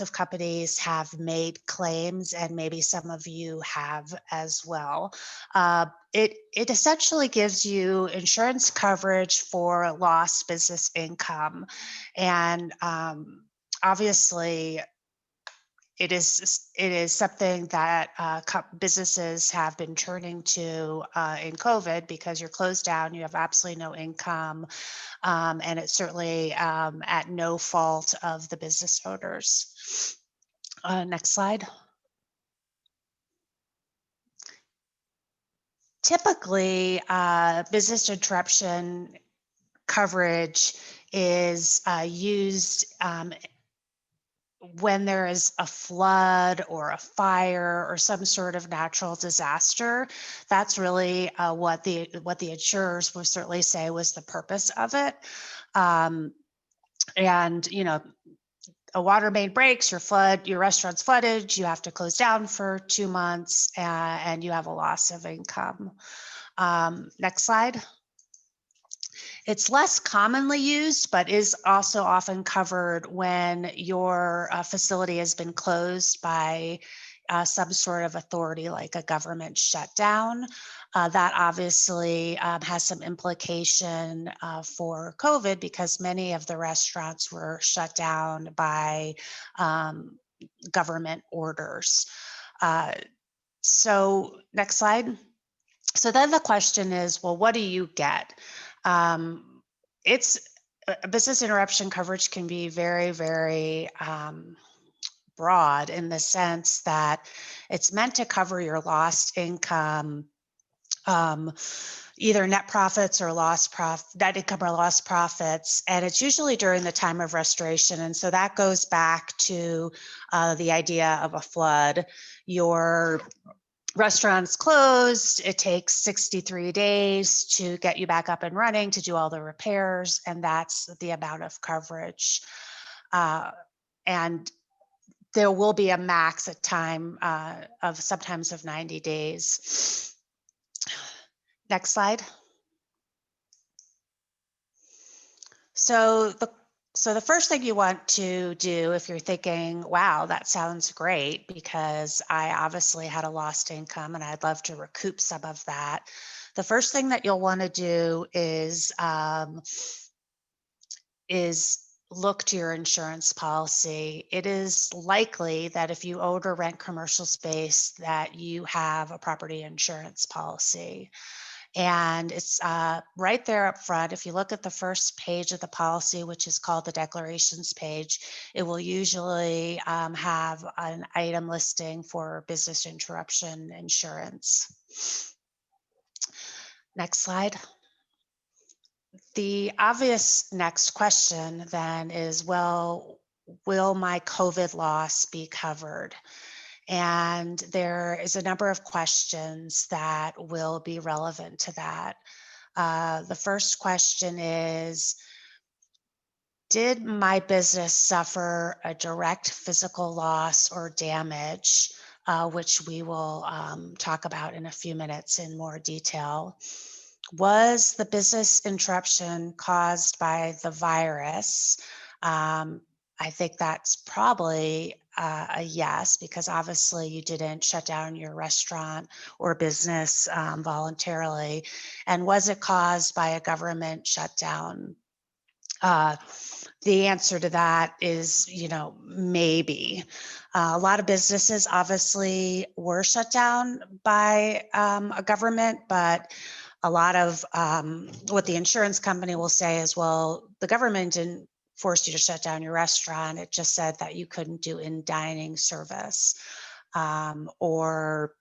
S8: of companies have made claims, and maybe some of you have as well. It essentially gives you insurance coverage for lost business income, and obviously it is something that businesses have been turning to in COVID, because you're closed down, you have absolutely no income, and it's certainly at no fault of the business owners. Next slide. Typically, business interruption coverage is used when there is a flood or a fire or some sort of natural disaster. That's really what the insurers will certainly say was the purpose of it. And you know, a water main breaks, your restaurant's flooded, you have to close down for 2 months, and you have a loss of income. Next slide. It's less commonly used, but is also often covered when your facility has been closed by some sort of authority, like a government shutdown. That obviously has some implication for COVID, because many of the restaurants were shut down by government orders. So next slide. So then the question is, well, what do you get? It's business interruption coverage can be very, very broad, in the sense that it's meant to cover your lost income, either net profits or net income or lost profits, and it's usually during the time of restoration. And so that goes back to the idea of a flood. Your restaurant's closed, it takes 63 days to get you back up and running, to do all the repairs, and that's the amount of coverage. And there will be a max at time of sometimes of 90 days. Next slide. So the first thing you want to do, if you're thinking, wow, that sounds great, because I obviously had a lost income and I'd love to recoup some of that. The first thing that you'll want to do is look to your insurance policy. It is likely that if you own or rent commercial space, that you have a property insurance policy. And it's right there up front. If you look at the first page of the policy, which is called the declarations page, it will usually have an item listing for business interruption insurance. Next slide. The obvious next question then is, well, will my COVID loss be covered? And there is a number of questions that will be relevant to that. The first question is, did my business suffer a direct physical loss or damage, which we will talk about in a few minutes in more detail? Was the business interruption caused by the virus? I think that's probably a yes, because obviously you didn't shut down your restaurant or business voluntarily. And was it caused by a government shutdown? The answer to that is, maybe. A lot of businesses obviously were shut down by a government, but a lot of what the insurance company will say is, well, the government didn't force you to shut down your restaurant. It just said that you couldn't do in-dining service. Or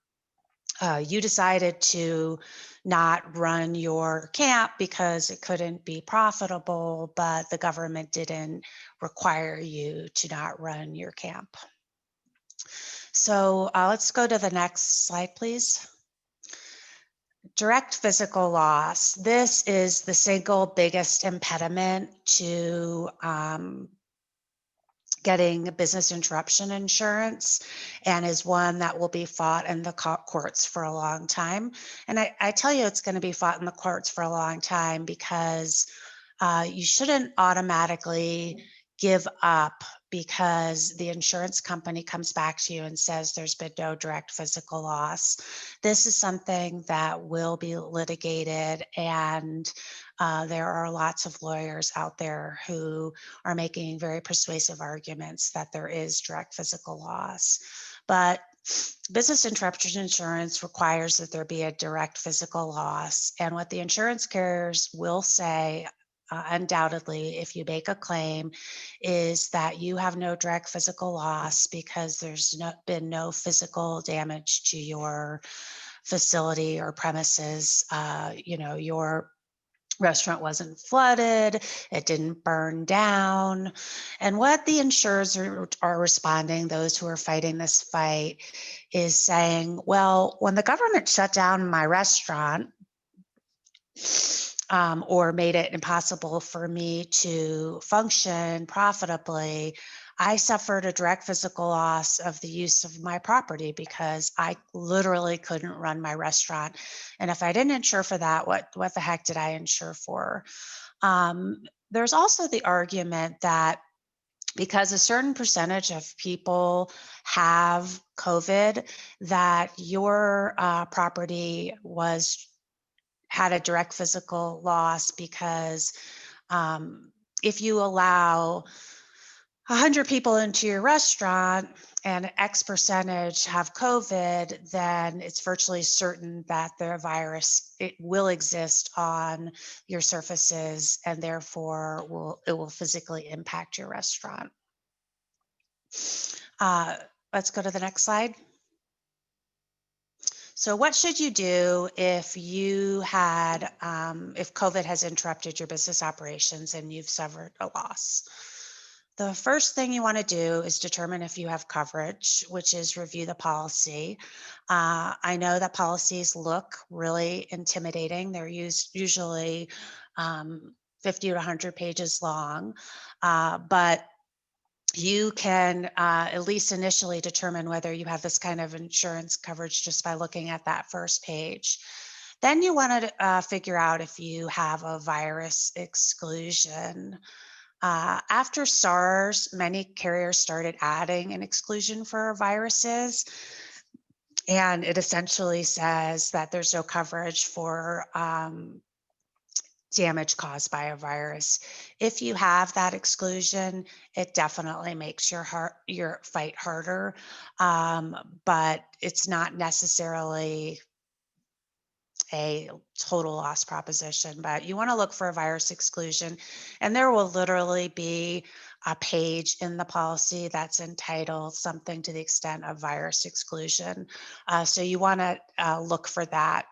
S8: you decided to not run your camp because it couldn't be profitable, but the government didn't require you to not run your camp. So let's go to the next slide, please. Direct physical loss. This is the single biggest impediment to getting business interruption insurance, and is one that will be fought in the courts for a long time. And I tell you, it's going to be fought in the courts for a long time because you shouldn't automatically give up because the insurance company comes back to you and says there's been no direct physical loss. This is something that will be litigated, and there are lots of lawyers out there who are making very persuasive arguments that there is direct physical loss. But business interruption insurance requires that there be a direct physical loss. And what the insurance carriers will say, undoubtedly, if you make a claim, is that you have no direct physical loss because there's been no physical damage to your facility or premises. Your restaurant wasn't flooded, it didn't burn down. And what the insurers are responding, those who are fighting this fight, is saying, well, when the government shut down my restaurant, or made it impossible for me to function profitably, I suffered a direct physical loss of the use of my property because I literally couldn't run my restaurant. And if I didn't insure for that, what the heck did I insure for? There's also the argument that because a certain percentage of people have COVID, that your property had a direct physical loss because if you allow 100 people into your restaurant and X percentage have COVID, then it's virtually certain that the virus, it will exist on your surfaces, and therefore it will physically impact your restaurant. Let's go to the next slide. So what should you do if you had, if COVID has interrupted your business operations and you've suffered a loss? The first thing you want to do is determine if you have coverage, which is review the policy. I know that policies look really intimidating. They're usually 50 to 100 pages long, but you can at least initially determine whether you have this kind of insurance coverage just by looking at that first page. Then you want to figure out if you have a virus exclusion. After SARS, many carriers started adding an exclusion for viruses, and it essentially says that there's no coverage for damage caused by a virus. If you have that exclusion, it definitely makes your fight harder, but it's not necessarily a total loss proposition. But you want to look for a virus exclusion, and there will literally be a page in the policy that's entitled something to the extent of virus exclusion. So you want to look for that.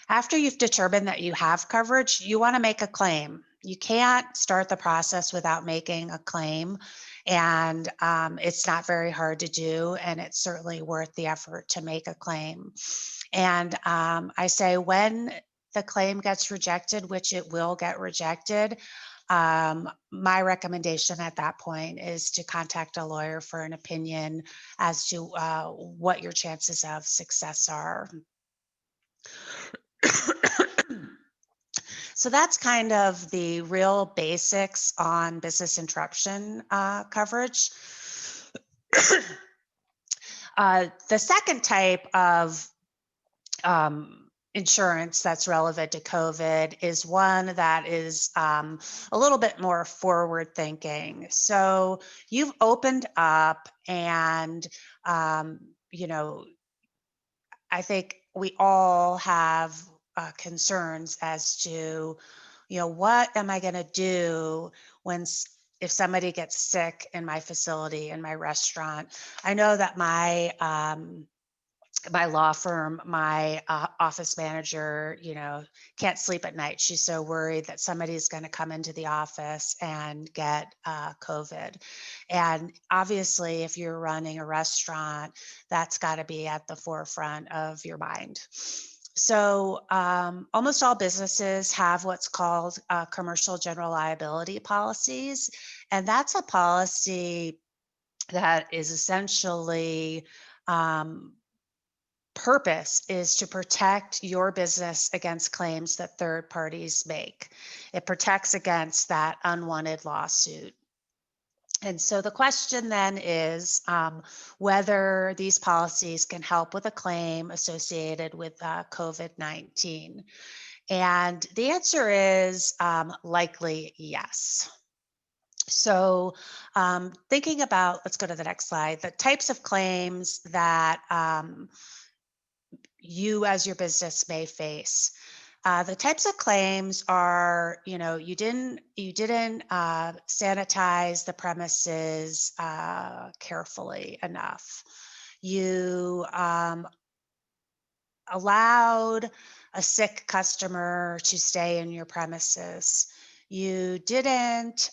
S8: After you've determined that you have coverage, you want to make a claim. You can't start the process without making a claim, and it's not very hard to do, and it's certainly worth the effort to make a claim. And I say when the claim gets rejected, which it will get rejected, my recommendation at that point is to contact a lawyer for an opinion as to what your chances of success are. So that's kind of the real basics on business interruption coverage. The second type of insurance that's relevant to COVID is one that is a little bit more forward thinking. So you've opened up and, you know, I think we all have concerns as to, you know, what am I going to do when if somebody gets sick in my facility, in my restaurant? I know that my law firm, my office manager, you know, can't sleep at night. She's so worried that somebody's going to come into the office and get COVID. And obviously, if you're running a restaurant, that's got to be at the forefront of your mind. So almost all businesses have what's called commercial general liability policies. And that's a policy that is essentially purpose is to protect your business against claims that third parties make. It protects against that unwanted lawsuit. And so the question then is whether these policies can help with a claim associated with COVID-19. And the answer is likely yes. So thinking about, let's go to the next slide, the types of claims that you as your business may face. The types of claims are, you know, you didn't sanitize the premises carefully enough. You allowed a sick customer to stay in your premises. You didn't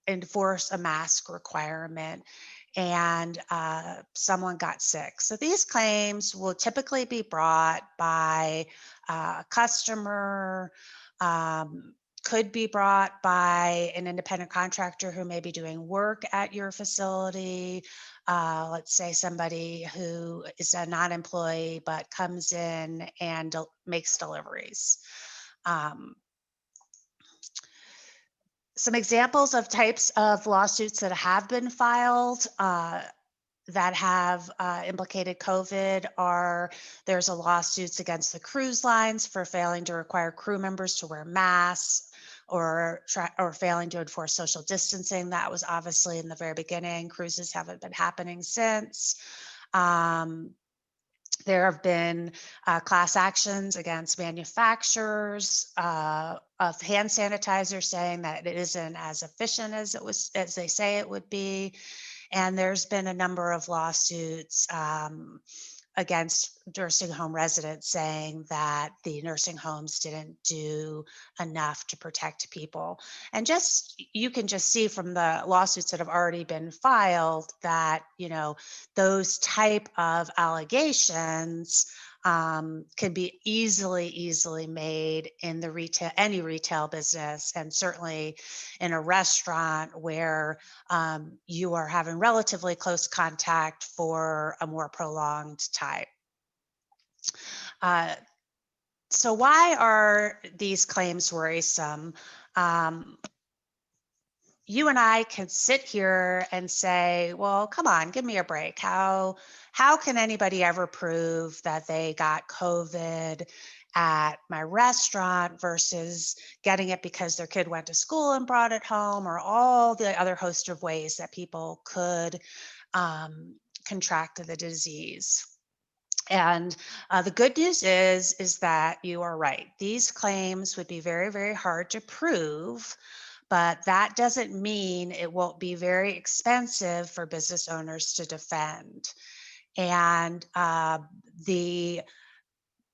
S8: enforce a mask requirement, and someone got sick. So these claims will typically be brought by a customer, could be brought by an independent contractor who may be doing work at your facility. Let's say somebody who is a non-employee but comes in and makes deliveries. Some examples of types of lawsuits that have been filed that have implicated COVID are, there's a lawsuits against the cruise lines for failing to require crew members to wear masks or failing to enforce social distancing. That was obviously in the very beginning. Cruises haven't been happening since. There have been class actions against manufacturers of hand sanitizer, saying that it isn't as efficient as as they say it would be. And there's been a number of lawsuits against nursing home residents saying that the nursing homes didn't do enough to protect people. And you can just see from the lawsuits that have already been filed that, you know, those type of allegations can be easily made in the any retail business, and certainly in a restaurant where you are having relatively close contact for a more prolonged time. So why are these claims worrisome? You and I can sit here and say, well, come on, give me a break. How can anybody ever prove that they got COVID at my restaurant versus getting it because their kid went to school and brought it home, or all the other host of ways that people could contract the disease? And the good news is that you are right. These claims would be very hard to prove, but that doesn't mean it won't be very expensive for business owners to defend. And the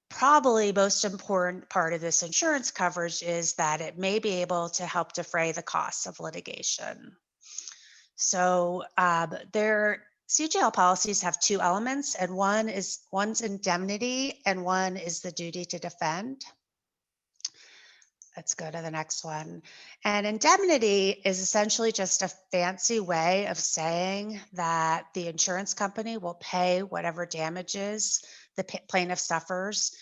S8: probably most important part of this insurance coverage is that it may be able to help defray the costs of litigation. So their CGL policies have two elements, and one's indemnity and one is the duty to defend. Let's go to the next one. And indemnity is essentially just a fancy way of saying that the insurance company will pay whatever damages the plaintiff suffers.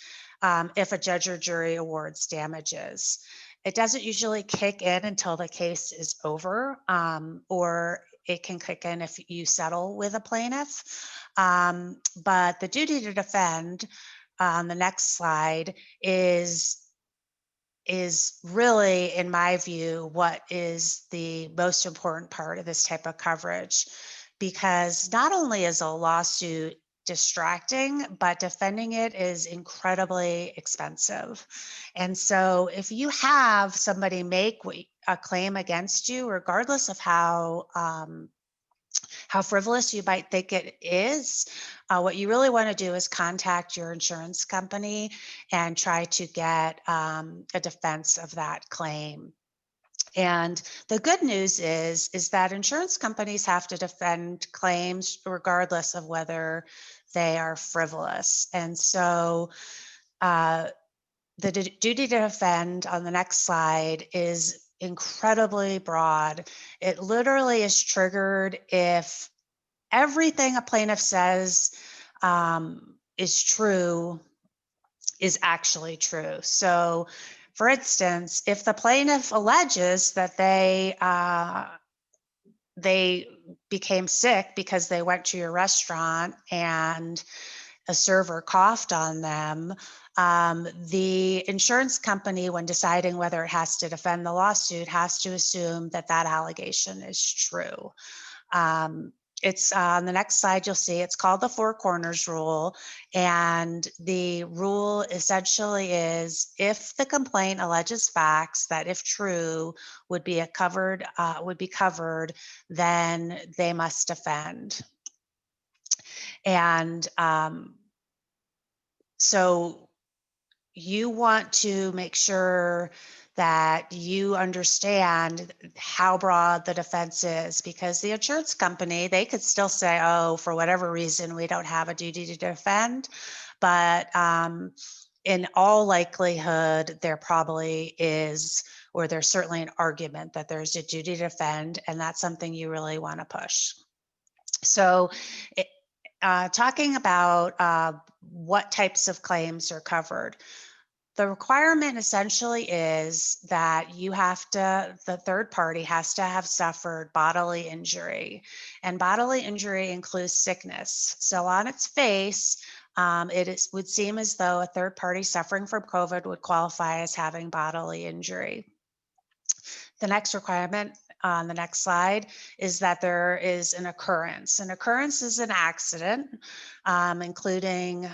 S8: if a judge or jury awards damages. It doesn't usually kick in until the case is over, or it can kick in if you settle with a plaintiff. But the duty to defend on the next slide is really, in my view, what is the most important part of this type of coverage, because not only is a lawsuit distracting, but defending it is incredibly expensive. And so if you have somebody make a claim against you, regardless of how frivolous you might think it is, what you really want to do is contact your insurance company and try to get a defense of that claim. And the good news is that insurance companies have to defend claims regardless of whether they are frivolous. And so the duty to defend on the next slide is incredibly broad. It literally is triggered if everything a plaintiff says is true is actually true. So, for instance, if the plaintiff alleges that they became sick because they went to your restaurant and a server coughed on them, the insurance company, when deciding whether it has to defend the lawsuit, has to assume that that allegation is true. It's on the next slide, you'll see it's called the Four Corners Rule. And the rule essentially is if the complaint alleges facts that, if true, would be covered, then they must defend. And so you want to make sure that you understand how broad the defense is, because the insurance company, they could still say, oh, for whatever reason, we don't have a duty to defend. But in all likelihood, there probably is, or there's certainly an argument that there's a duty to defend, and that's something you really want to push. So talking about what types of claims are covered. The requirement essentially is that the third party has to have suffered bodily injury, and bodily injury includes sickness. So on its face, would seem as though a third party suffering from COVID would qualify as having bodily injury. The next requirement on the next slide is that there is an occurrence. An occurrence is an accident, including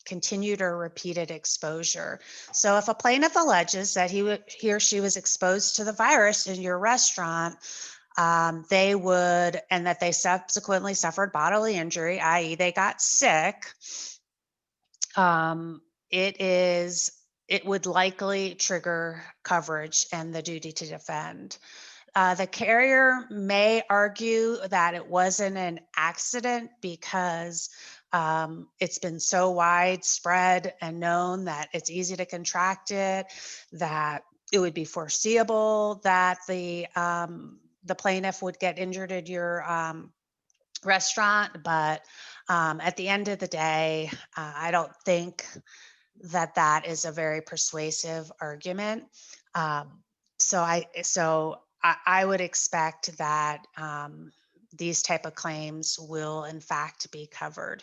S8: continued or repeated exposure. So if a plaintiff alleges that he or she was exposed to the virus in your restaurant, and that they subsequently suffered bodily injury, i.e. they got sick, it would likely trigger coverage and the duty to defend. The carrier may argue that it wasn't an accident because it's been so widespread and known that it's easy to contract it, that it would be foreseeable that the plaintiff would get injured at your restaurant. But at the end of the day, I don't think that is a very persuasive argument. So I would expect that these type of claims will in fact be covered.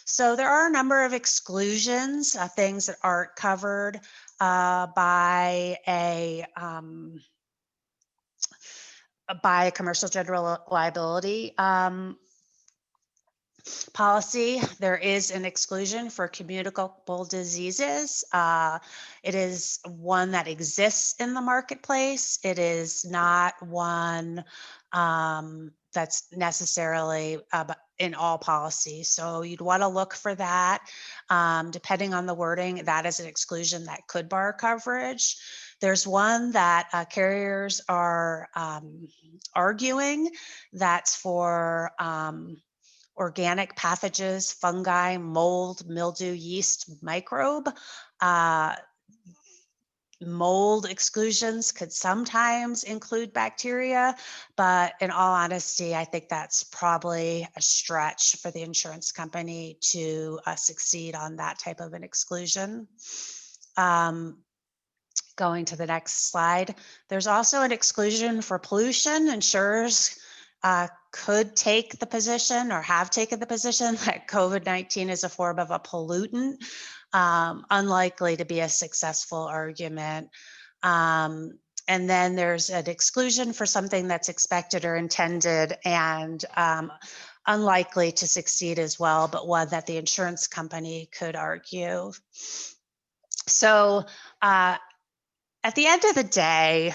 S8: So there are a number of exclusions, things that aren't covered by a commercial general liability policy. There is an exclusion for communicable diseases. It is one that exists in the marketplace. It is not one that's necessarily in all policies. So you'd want to look for that. Depending on the wording, that is an exclusion that could bar coverage. There's one that carriers are arguing, that's for organic pathogens, fungi, mold, mildew, yeast, microbe. mold exclusions could sometimes include bacteria, but in all honesty, I think that's probably a stretch for the insurance company to succeed on that type of an exclusion. Going to the next slide, there's also an exclusion for pollution. Insurers could take the position or have taken the position that COVID-19 is a form of a pollutant. Unlikely to be a successful argument. And then there's an exclusion for something that's expected or intended and unlikely to succeed as well, but one that the insurance company could argue. So at the end of the day,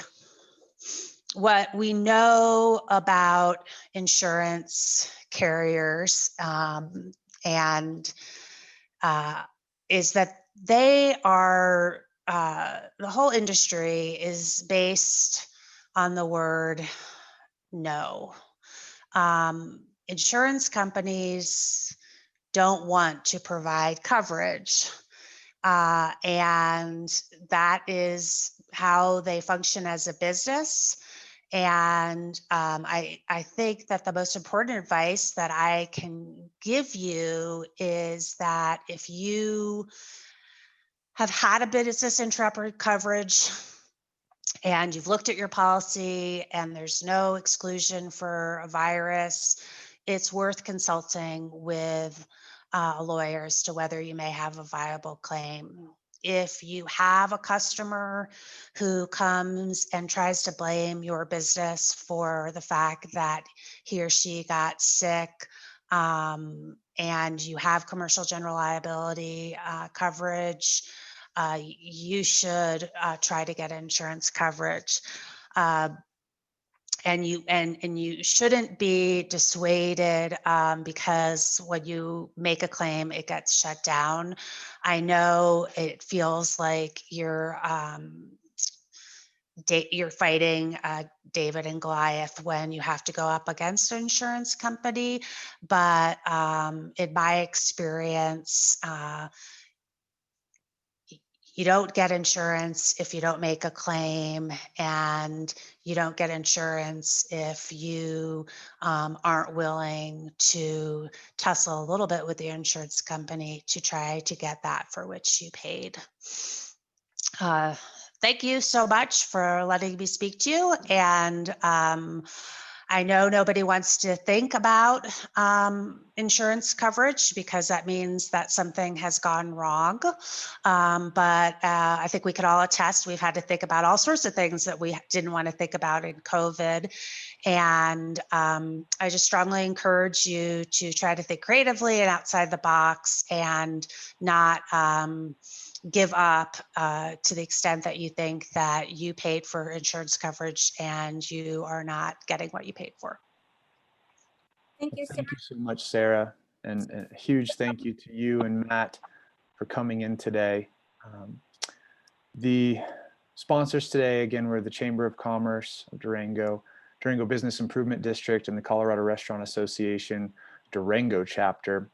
S8: what we know about insurance carriers is that they are, the whole industry is based on the word no. Insurance companies don't want to provide coverage. And that is how they function as a business. And I think that the most important advice that I can give you is that if you have had a business interruption coverage and you've looked at your policy and there's no exclusion for a virus, it's worth consulting with a lawyer as to whether you may have a viable claim. If you have a customer who comes and tries to blame your business for the fact that he or she got sick, and you have commercial general liability coverage, you should try to get insurance coverage. And you shouldn't be dissuaded because when you make a claim, it gets shut down. I know it feels like you're fighting David and Goliath when you have to go up against an insurance company, but in my experience, you don't get insurance if you don't make a claim, and you don't get insurance if you aren't willing to tussle a little bit with the insurance company to try to get that for which you paid. Thank you so much for letting me speak to you. And I know nobody wants to think about insurance coverage because that means that something has gone wrong. But I think we could all attest we've had to think about all sorts of things that we didn't want to think about in COVID. And I just strongly encourage you to try to think creatively and outside the box and not give up to the extent that you think that you paid for insurance coverage and you are not getting what you paid for.
S1: Thank you, Sarah.
S3: Thank you so much, Sarah. And a huge thank you to you and Matt for coming in today. The sponsors today, again, were the Chamber of Commerce of Durango, Durango Business Improvement District, and the Colorado Restaurant Association Durango chapter.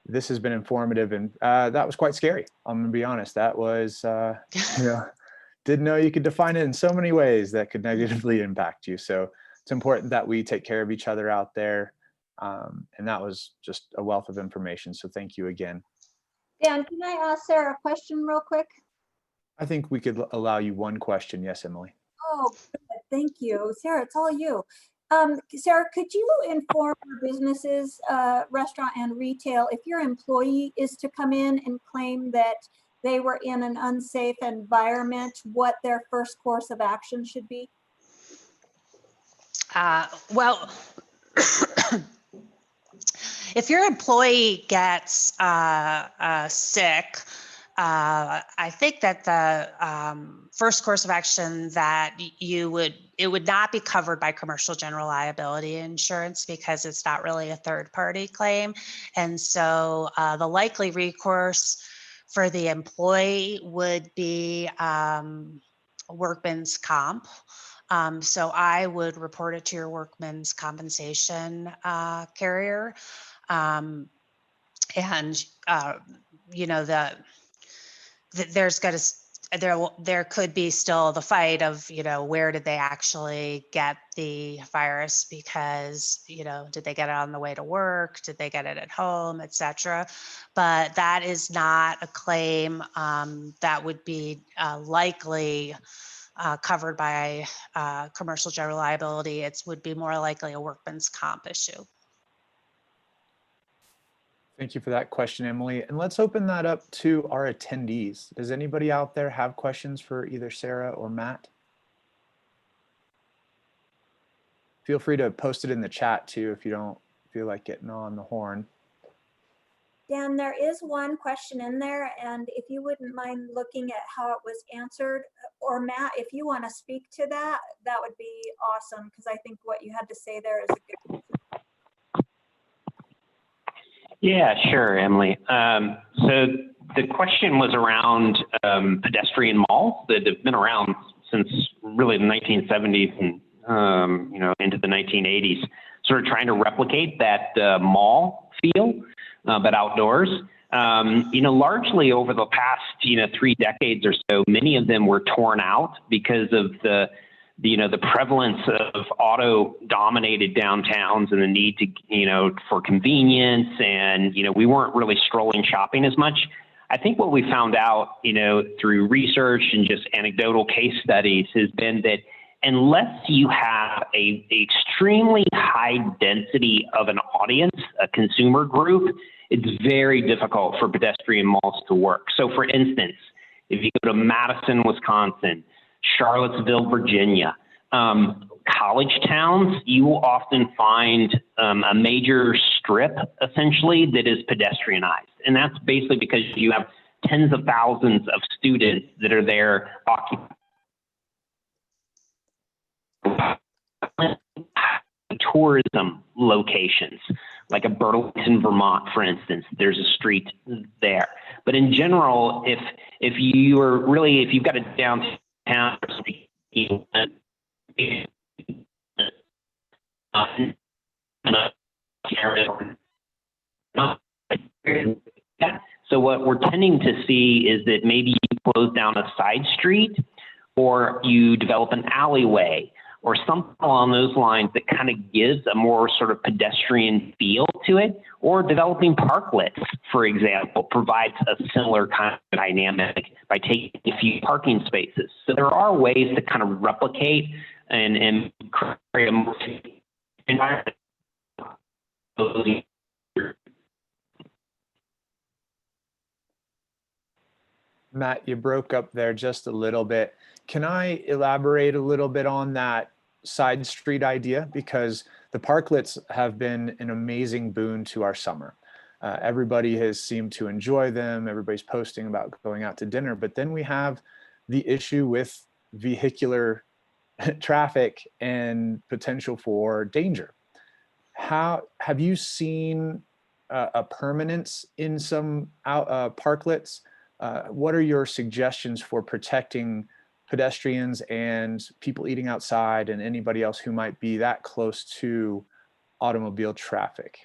S3: This has been informative, and that was quite scary. I'm gonna be honest. That was, didn't know you could define it in so many ways that could negatively impact you. So it's important that we take care of each other out there. And that was just a wealth of information. So thank you again.
S1: Dan, can I ask Sarah a question real quick?
S3: I think we could allow you one question. Yes, Emily.
S1: Oh, good. Thank you. Sarah, it's all you. Sarah, could you inform businesses, restaurant and retail, if your employee is to come in and claim that they were in an unsafe environment, what their first course of action should be?
S8: Well, if your employee gets sick, I think that the first course of action that it would not be covered by commercial general liability insurance because it's not really a third party claim. And so the likely recourse for the employee would be workman's comp. So I would report it to your workman's compensation carrier. You know, there's got to, there could be still the fight of, where did they actually get the virus? Because, did they get it on the way to work? Did they get it at home, et cetera? But that is not a claim that would be likely covered by commercial general liability. It would be more likely a workman's comp issue.
S3: Thank you for that question, Emily. And let's open that up to our attendees. Does anybody out there have questions for either Sarah or Matt? Feel free to post it in the chat too if you don't feel like getting on the horn.
S1: Dan, there is one question in there, and if you wouldn't mind looking at how it was answered, or Matt, if you want to speak to that, that would be awesome, because I think what you had to say there is a good question.
S7: Yeah, sure, Emily. So the question was around pedestrian malls that have been around since really the 1970s and into the 1980s, sort of trying to replicate that mall feel, but outdoors. Largely over the past 3 decades or so, many of them were torn out because of the prevalence of auto-dominated downtowns and the need to, for convenience, and, we weren't really strolling shopping as much. I think what we found out, through research and just anecdotal case studies has been that unless you have a extremely high density of an audience, a consumer group, it's very difficult for pedestrian malls to work. So for instance, if you go to Madison, Wisconsin, Charlottesville, Virginia, college towns, you will often find a major strip essentially that is pedestrianized. And that's basically because you have tens of thousands of students that are there occupying tourism locations, like a Burlington, Vermont, for instance. There's a street there. But in general, if you've got a downtown so what we're tending to see is that maybe you close down a side street, or you develop an alleyway, or something along those lines that kind of gives a more sort of pedestrian feel to it, or developing parklets, for example, provides a similar kind of dynamic by taking a few parking spaces. So there are ways to kind of replicate and create a more environment.
S3: Matt, you broke up there just a little bit. Can I elaborate a little bit on that side street idea? Because the parklets have been an amazing boon to our summer. Everybody has seemed to enjoy them. Everybody's posting about going out to dinner, but then we have the issue with vehicular traffic and potential for danger. How have you seen a permanence in some parklets? What are your suggestions for protecting pedestrians and people eating outside and anybody else who might be that close to automobile traffic?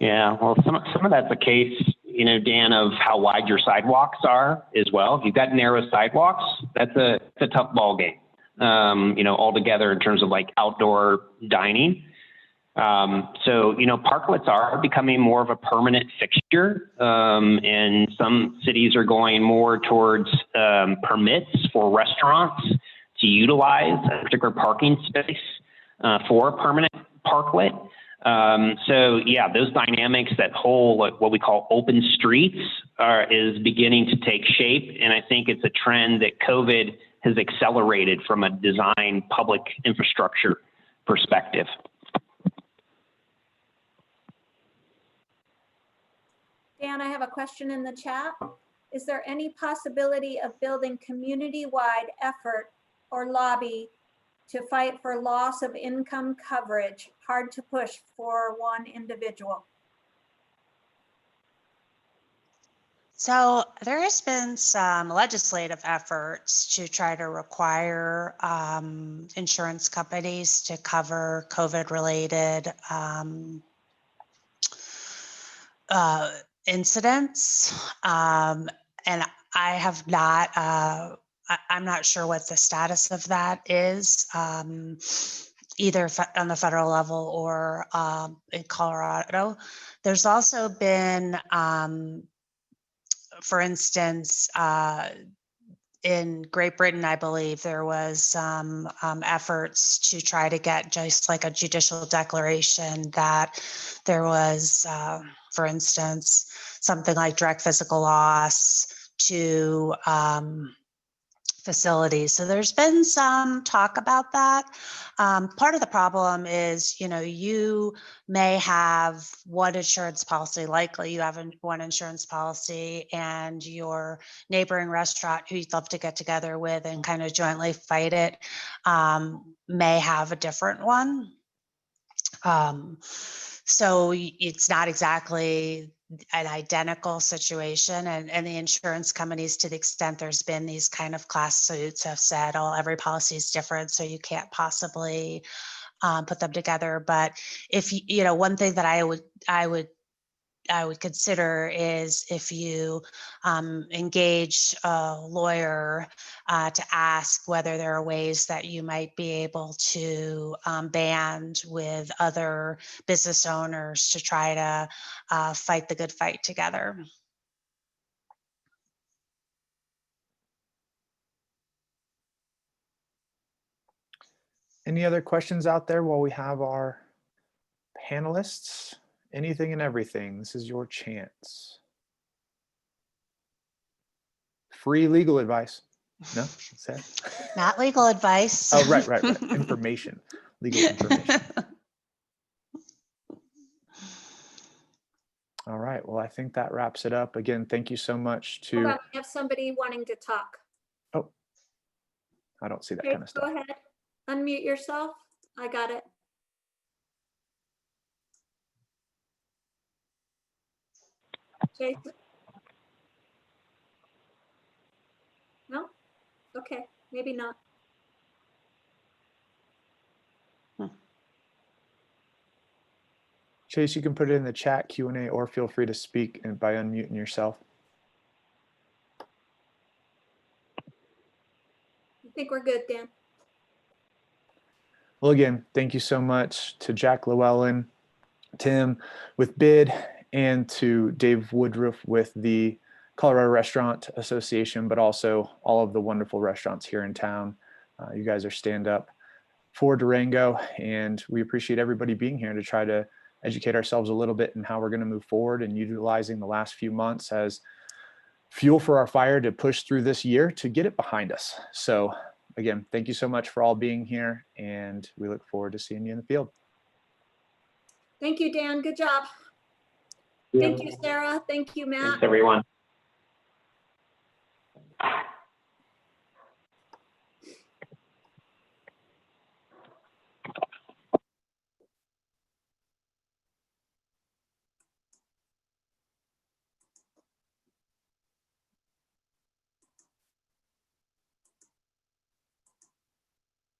S7: Yeah, well, some of that's the case, Dan, of how wide your sidewalks are as well. If you've got narrow sidewalks, that's a tough ball game, altogether in terms of like outdoor dining. So, parklets are becoming more of a permanent fixture, and some cities are going more towards permits for restaurants to utilize a particular parking space for a permanent parklet. So yeah, those dynamics, that whole what we call open streets is beginning to take shape, and I think it's a trend that COVID has accelerated from a design public infrastructure perspective.
S1: Dan, I have a question in the chat. Is there any possibility of building community-wide effort or lobby to fight for loss of income coverage? Hard to push for one individual.
S8: So there has been some legislative efforts to try to require insurance companies to cover COVID-related incidents. I have not, I'm not sure what the status of that is, either on the federal level or in Colorado. There's also been, for instance, in Great Britain, I believe there was some efforts to try to get just like a judicial declaration that there was, for instance, something like direct physical loss to facilities. So there's been some talk about that. Part of the problem is, you may have one insurance policy, likely you have one insurance policy, and your neighboring restaurant who you'd love to get together with and kind of jointly fight it may have a different one. So it's not exactly an identical situation, and the insurance companies, to the extent there's been these kind of class suits, have said, oh, every policy is different, so you can't possibly put them together. But if one thing that I would consider is if you engage a lawyer to ask whether there are ways that you might be able to band with other business owners to try to fight the good fight together.
S3: Any other questions out there while we have our panelists? Anything and everything. This is your chance. Free legal advice. No, Sarah?
S8: Not legal advice.
S3: Oh, right. Information, legal information. All right. Well, I think that wraps it up. Again, thank you so much to.
S1: Hold on, we have somebody wanting to talk.
S3: Oh, I don't see that
S1: Okay,
S3: kind of stuff.
S1: go ahead. Unmute yourself. I got it. Jason? No? Okay, maybe not.
S3: Chase, you can put it in the chat Q&A or feel free to speak and by unmuting yourself.
S1: I think we're good, Dan.
S3: Well, again, thank you so much to Jack Llewellyn, Tim with BID, and to Dave Woodruff with the Colorado Restaurant Association, but also all of the wonderful restaurants here in town. You guys are stand up for Durango, and we appreciate everybody being here to try to educate ourselves a little bit in how we're going to move forward and utilizing the last few months as fuel for our fire to push through this year to get it behind us. So again, thank you so much for all being here, and we look forward to seeing you in the field.
S1: Thank you, Dan. Good job. Thank you, Sarah. Thank you, Matt.
S7: Thanks, everyone.